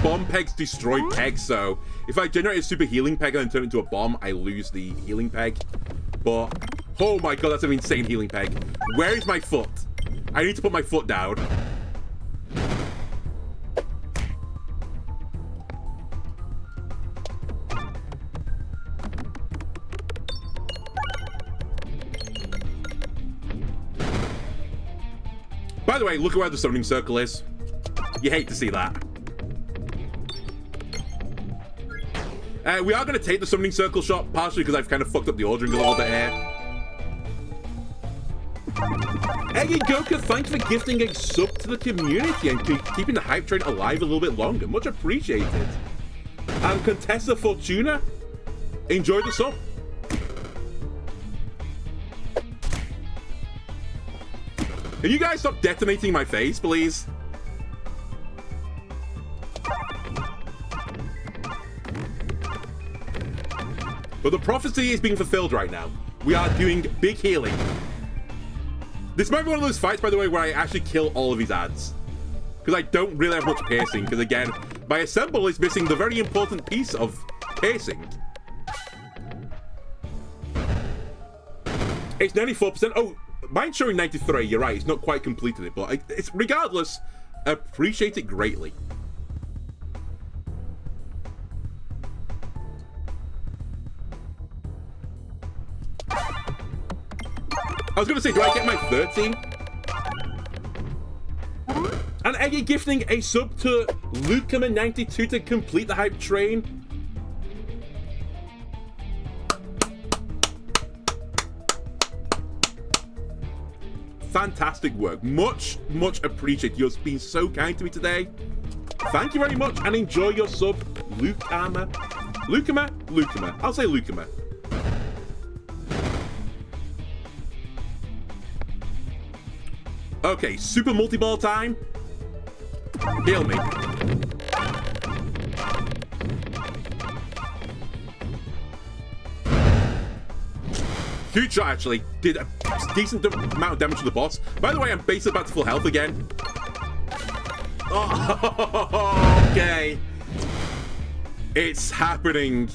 bomb pegs destroy pegs, so if I generate a super healing peg and then turn it into a bomb, I lose the healing peg. But, oh my god, that's an insane healing peg. Where is my foot? I need to put my foot down. By the way, look at where the summoning circle is. You hate to see that. We are going to take the summoning circle shot, partially because I've kind of fucked up the ordering a little bit here. Eggy Goka, thanks for gifting a sub to the community and keeping the hype train alive a little bit longer. Much appreciated. And Contessa Fortuna, enjoy the sub. Can you guys stop detonating my face, please? But the prophecy is being fulfilled right now. We are doing big healing. This might be one of those fights, by the way, where I actually kill all of these ads. Because I don't really have much piercing, because again, my assemble is missing the very important piece of piercing. It's 94%. Oh, mine's showing 93. You're right, it's not quite completed it, but it's regardless, appreciate it greatly. I was gonna say, do I get my 13? And Eggy gifting a sub to Lucama92 to complete the hype train. Fantastic work. Much appreciated. You've been so kind to me today. Thank you very much and enjoy your sub, Lucama. Lucama? I'll say Lucama. Okay, super multi-ball time. Heal me. Huge shot, actually. Did a decent amount of damage to the boss. By the way, I'm basically back to full health again. Oh, okay. It's happening.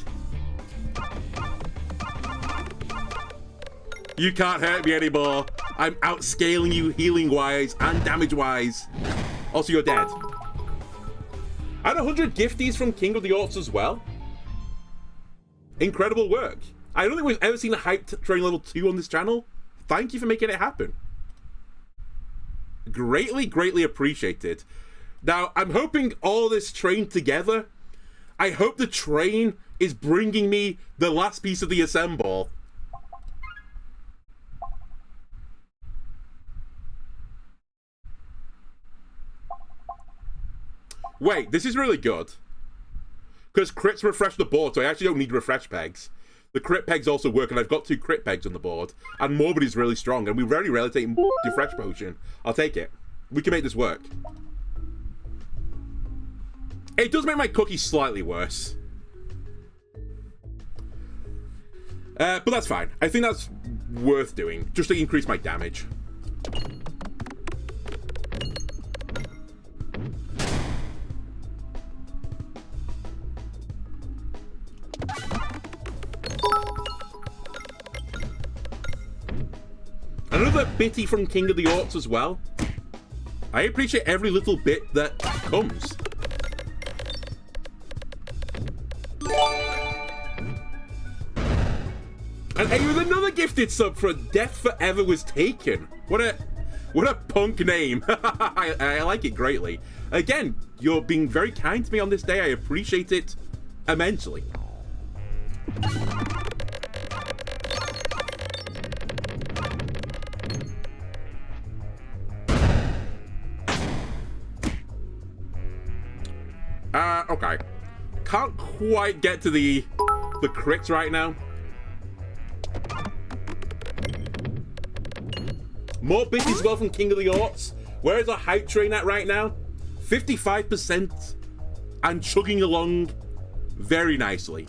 You can't hurt me anymore. I'm outscaling you healing-wise and damage-wise. Also, you're dead. And 100 gifties from King of the Orcs as well. Incredible work. I don't think we've ever seen a hype train level 2 on this channel. Thank you for making it happen. Greatly appreciated. Now, I'm hoping all this train together, I hope the train is bringing me the last piece of the assemble. Wait, this is really good. Because crits refresh the board, so I actually don't need refresh pegs. The crit pegs also work, and I've got 2 crit pegs on the board. And Morbidy's really strong, and we very rarely take refresh potion. I'll take it. We can make this work. It does make my cookie slightly worse. But that's fine. I think that's worth doing, just to increase my damage. Another bitty from King of the Orcs as well. I appreciate every little bit that comes. And hey, with another gifted sub for Death Forever Was Taken. What a punk name. I like it greatly. Again, you're being very kind to me on this day. I appreciate it immensely. Okay. Can't quite get to the crits right now. More bits as well from King of the Orcs. Where is our hype train at right now? 55% and chugging along very nicely.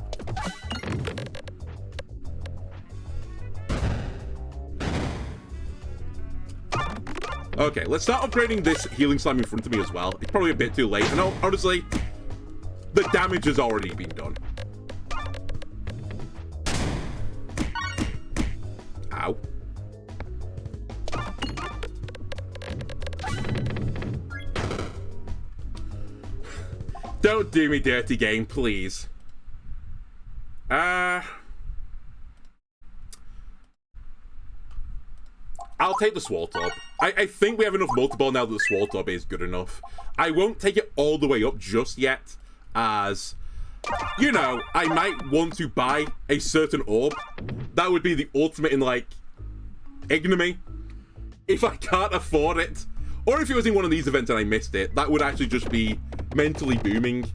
Okay, let's start upgrading this healing slime in front of me as well. It's probably a bit too late. And honestly, the damage has already been done. Ow. Don't do me dirty, game, please. I'll take the Swole Top. I think we have enough multi-ball now that the Swole Top is good enough. I won't take it all the way up just yet, as, you know, I might want to buy a certain orb. That would be the ultimate in, like, ignominy. If I can't afford it, or if it was in one of these events and I missed it, that would actually just be mentally booming.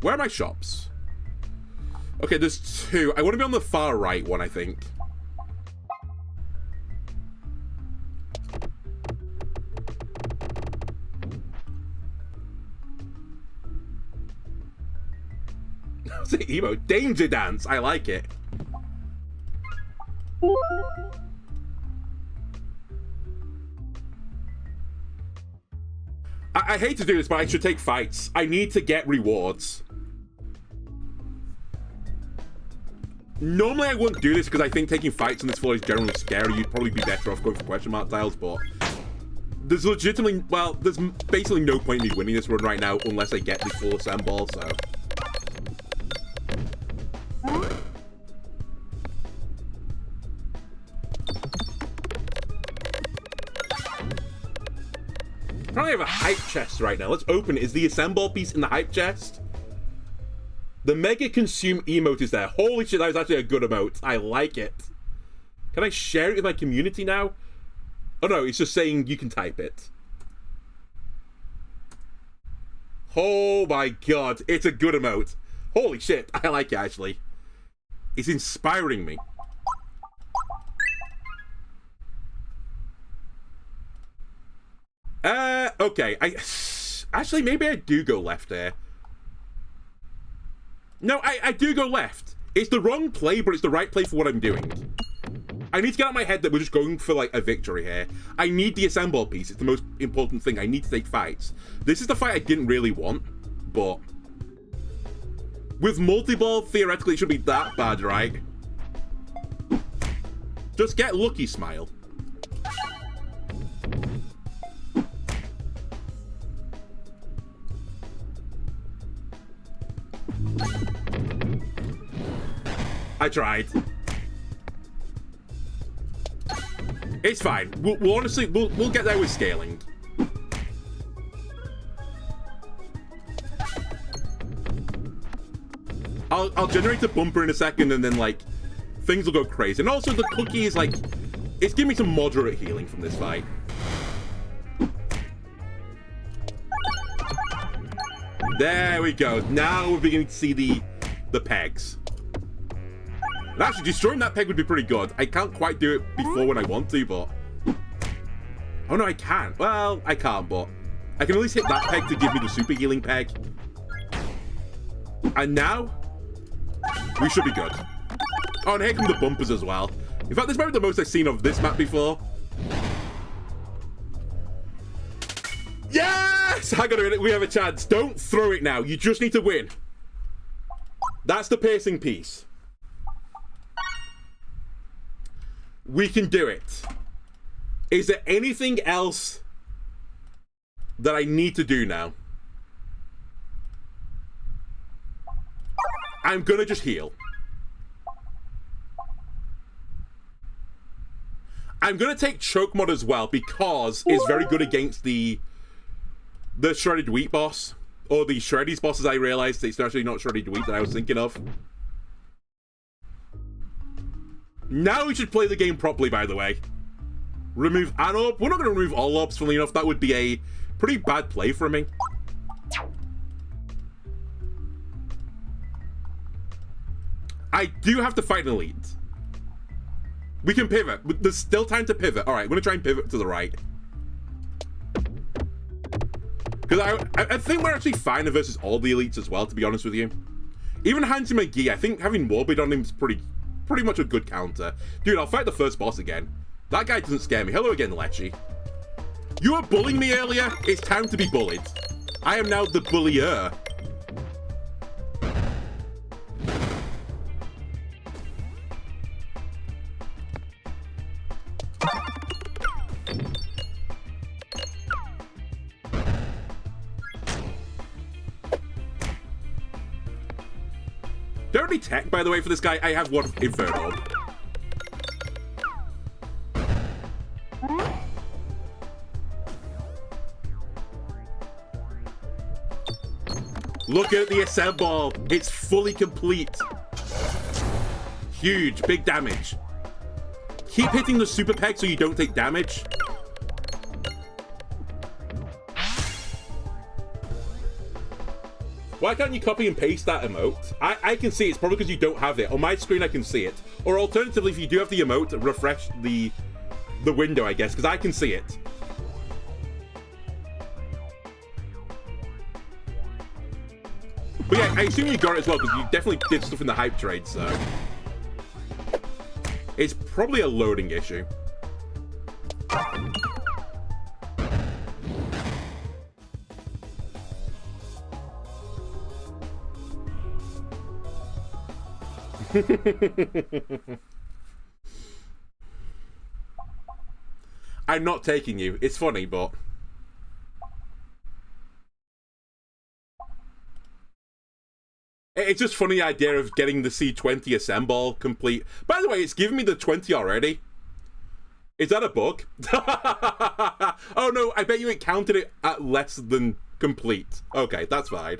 Where are my shops? Okay, there's 2. I want to be on the far right one, I think. What's it, emo? Danger Dance. I like it. I hate to do this, but I should take fights. I need to get rewards. Normally I wouldn't do this because I think taking fights on this floor is generally scary. You'd probably be better off going for question mark tiles, but there's legitimately, well, there's basically no point in me winning this run right now unless I get the full assemble, so. I probably have a hype chest right now. Let's open it. Is the assemble piece in the hype chest? The Mega Consume emote is there. Holy shit, that was actually a good emote. I like it. Can I share it with my community now? Oh no, it's just saying you can type it. Oh my god, it's a good emote. Holy shit, I like it actually. It's inspiring me. Okay, actually, maybe I do go left there. No, I do go left. It's the wrong play, but it's the right play for what I'm doing. I need to get out of my head that we're just going for, like, a victory here. I need the assemble piece. It's the most important thing. I need to take fights. This is the fight I didn't really want, but with multi-ball, theoretically, it should be that bad, right? Just get lucky, Smile. I tried. It's fine. We'll honestly, we'll get there with scaling. I'll generate a bumper in a second, and then like things will go crazy. And also the cookie is like, it's giving me some moderate healing from this fight. There we go. Now we're beginning to see the pegs. And actually, destroying that peg would be pretty good. I can't quite do it before when I want to, but... Oh, no, I can. Well, I can't, but... I can at least hit that peg to give me the super healing peg. And now... we should be good. Oh, and here come the bumpers as well. In fact, this might be the most I've seen of this map before. Yes! I got it. We have a chance. Don't throw it now. You just need to win. That's the piercing piece. We can do it. Is there anything else that I need to do now? I'm gonna just heal. I'm gonna take choke mod as well because it's very good against the shredded wheat boss. Or the shreddies boss, as I realized it's actually not shredded wheat that I was thinking of. Now we should play the game properly, by the way. Remove an orb. We're not going to remove all orbs, funnily enough. That would be a pretty bad play for me. I do have to fight an elite. We can pivot. There's still time to pivot. All right, I'm going to try and pivot to the right. Because I think we're actually fine versus all the elites as well, to be honest with you. Even Hansi McGee, I think having Warbid on him is pretty much a good counter. Dude, I'll fight the first boss again. That guy doesn't scare me. Hello again, Lechy. You were bullying me earlier. It's time to be bullied. I am now the bullier. Dirty tech, by the way, for this guy. I have one Inferno. Look at the assemble. It's fully complete. Huge, big damage. Keep hitting the super peg so you don't take damage. Why can't you copy and paste that emote? I can see it. It's probably because you don't have it. On my screen, I can see it. Or alternatively, if you do have the emote, refresh the window, I guess, because I can see it. But yeah, I assume you got it as well, because you definitely did stuff in the hype trade, so... It's probably a loading issue. I'm not taking you. It's funny, but... It's just funny the idea of getting the C20 assemble complete. By the way, it's giving me the 20 already. Is that a bug? Oh no, I bet you it counted it at less than complete. Okay, that's fine.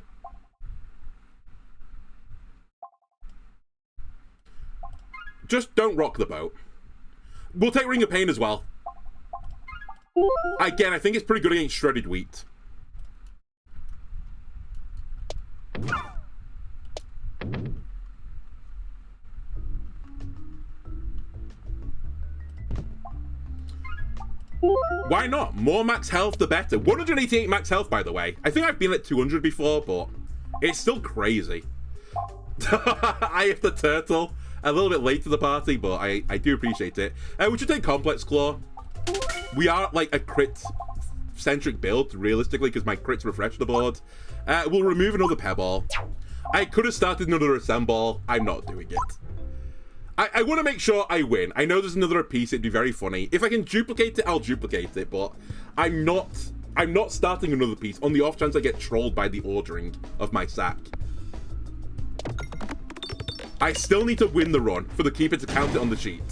Just don't rock the boat. We'll take Ring of Pain as well. Again, I think it's pretty good against shredded wheat. Why not? More max health, the better. 188 max health, by the way. I think I've been at 200 before, but it's still crazy. I have the turtle. A little bit late to the party, but I do appreciate it. We should take Complex Claw. We are like a crit-centric build, realistically, because my crits refresh the board. We'll remove another Pebble. I could have started another Assemble. I'm not doing it. I want to make sure I win. I know there's another piece. It'd be very funny. If I can duplicate it, I'll duplicate it, but I'm not starting another piece on the off chance I get trolled by the ordering of my sack. I still need to win the run for the keeper to count it on the sheet.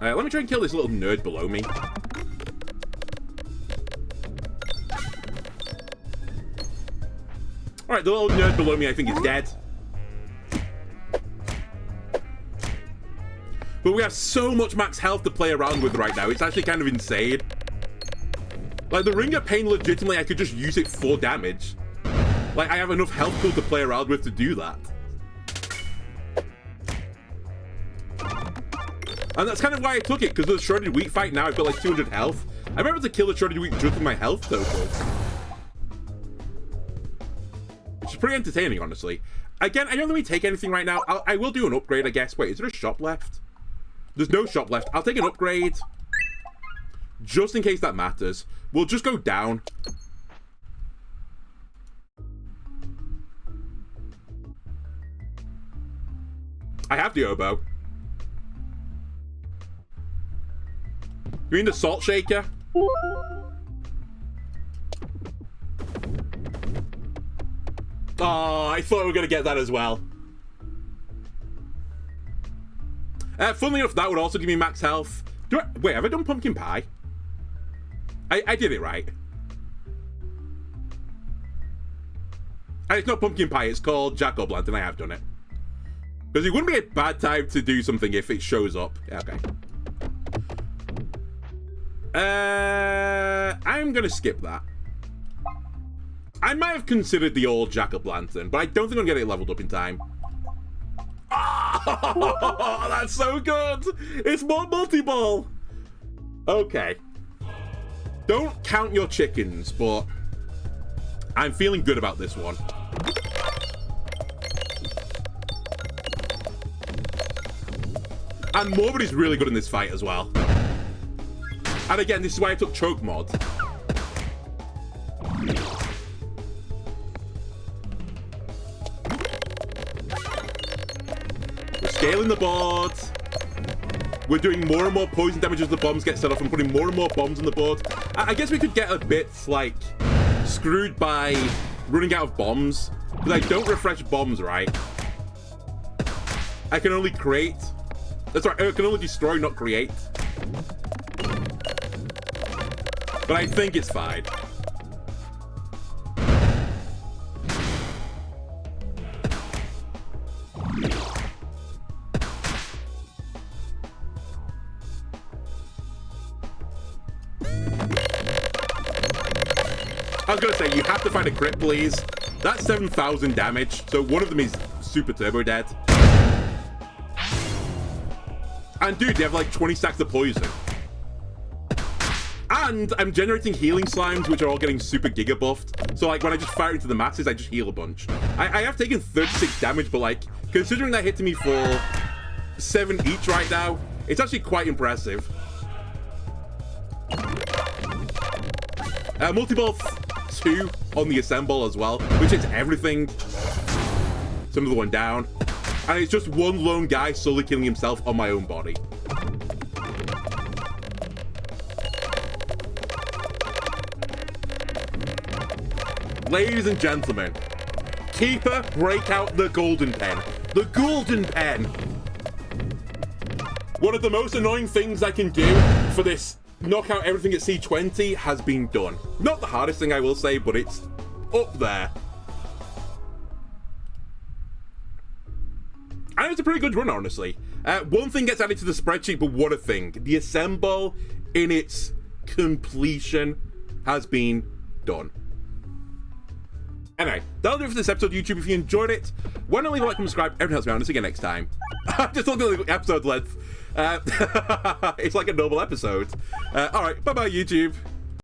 Let me try and kill this little nerd below me. Alright, the little nerd below me I think is dead. But we have so much max health to play around with right now. It's actually kind of insane. Like, the Ring of Pain, legitimately, I could just use it for damage. Like, I have enough health pool to play around with to do that. And that's kind of why I took it, because of the Shredded Wheat fight now, I've got like 200 health. I remember to kill the Shredded Wheat just with my health total. Which is pretty entertaining, honestly. Again, I don't think we take anything right now. I will do an upgrade, I guess. Wait, is there a shop left? There's no shop left. I'll take an upgrade. Just in case that matters. We'll just go down. I have the oboe. You mean the salt shaker? Oh, I thought we were going to get that as well. Funnily enough, that would also give me max health. Wait, have I done pumpkin pie? I did it right. And it's not pumpkin pie, it's called jack-o'-lantern. I have done it. Because it wouldn't be a bad time to do something if it shows up. Yeah, okay. I'm gonna skip that. I might have considered the old jack-o'-lantern, but I don't think I'm gonna get it leveled up in time. Oh, that's so good! It's more multi-ball! Okay. Don't count your chickens, but I'm feeling good about this one. And Morbid is really good in this fight as well. And again, this is why I took choke mod. We're scaling the board. We're doing more and more poison damage as the bombs get set off and putting more and more bombs on the board. I guess we could get a bit, like, screwed by running out of bombs. Because I don't refresh bombs, right? I can only create. That's right, I can only destroy, not create. But I think it's fine. I was gonna say, you have to find a crit, please. That's 7,000 damage, so one of them is super turbo dead. And dude, they have like 20 stacks of poison. And I'm generating healing slimes, which are all getting super giga buffed. So like when I just fire into the masses, I just heal a bunch. I have taken 36 damage, but like, considering that hit me for 7 each right now, it's actually quite impressive. Multi-ball 2 on the assemble as well, which is everything. Some of the one down. And it's just one lone guy slowly killing himself on my own body. Ladies and gentlemen, Keeper, break out the golden pen. The golden pen! One of the most annoying things I can do for this knock out everything at C20 has been done. Not the hardest thing, I will say, but it's up there. And it's a pretty good run, honestly. One thing gets added to the spreadsheet, but what a thing. The assemble in its completion has been done. Anyway, that'll do it for this episode of YouTube. If you enjoyed it, why not leave a like and subscribe? Everything else around. See you again next time. Just look at the episode length. It's like a normal episode. Alright, bye-bye, YouTube.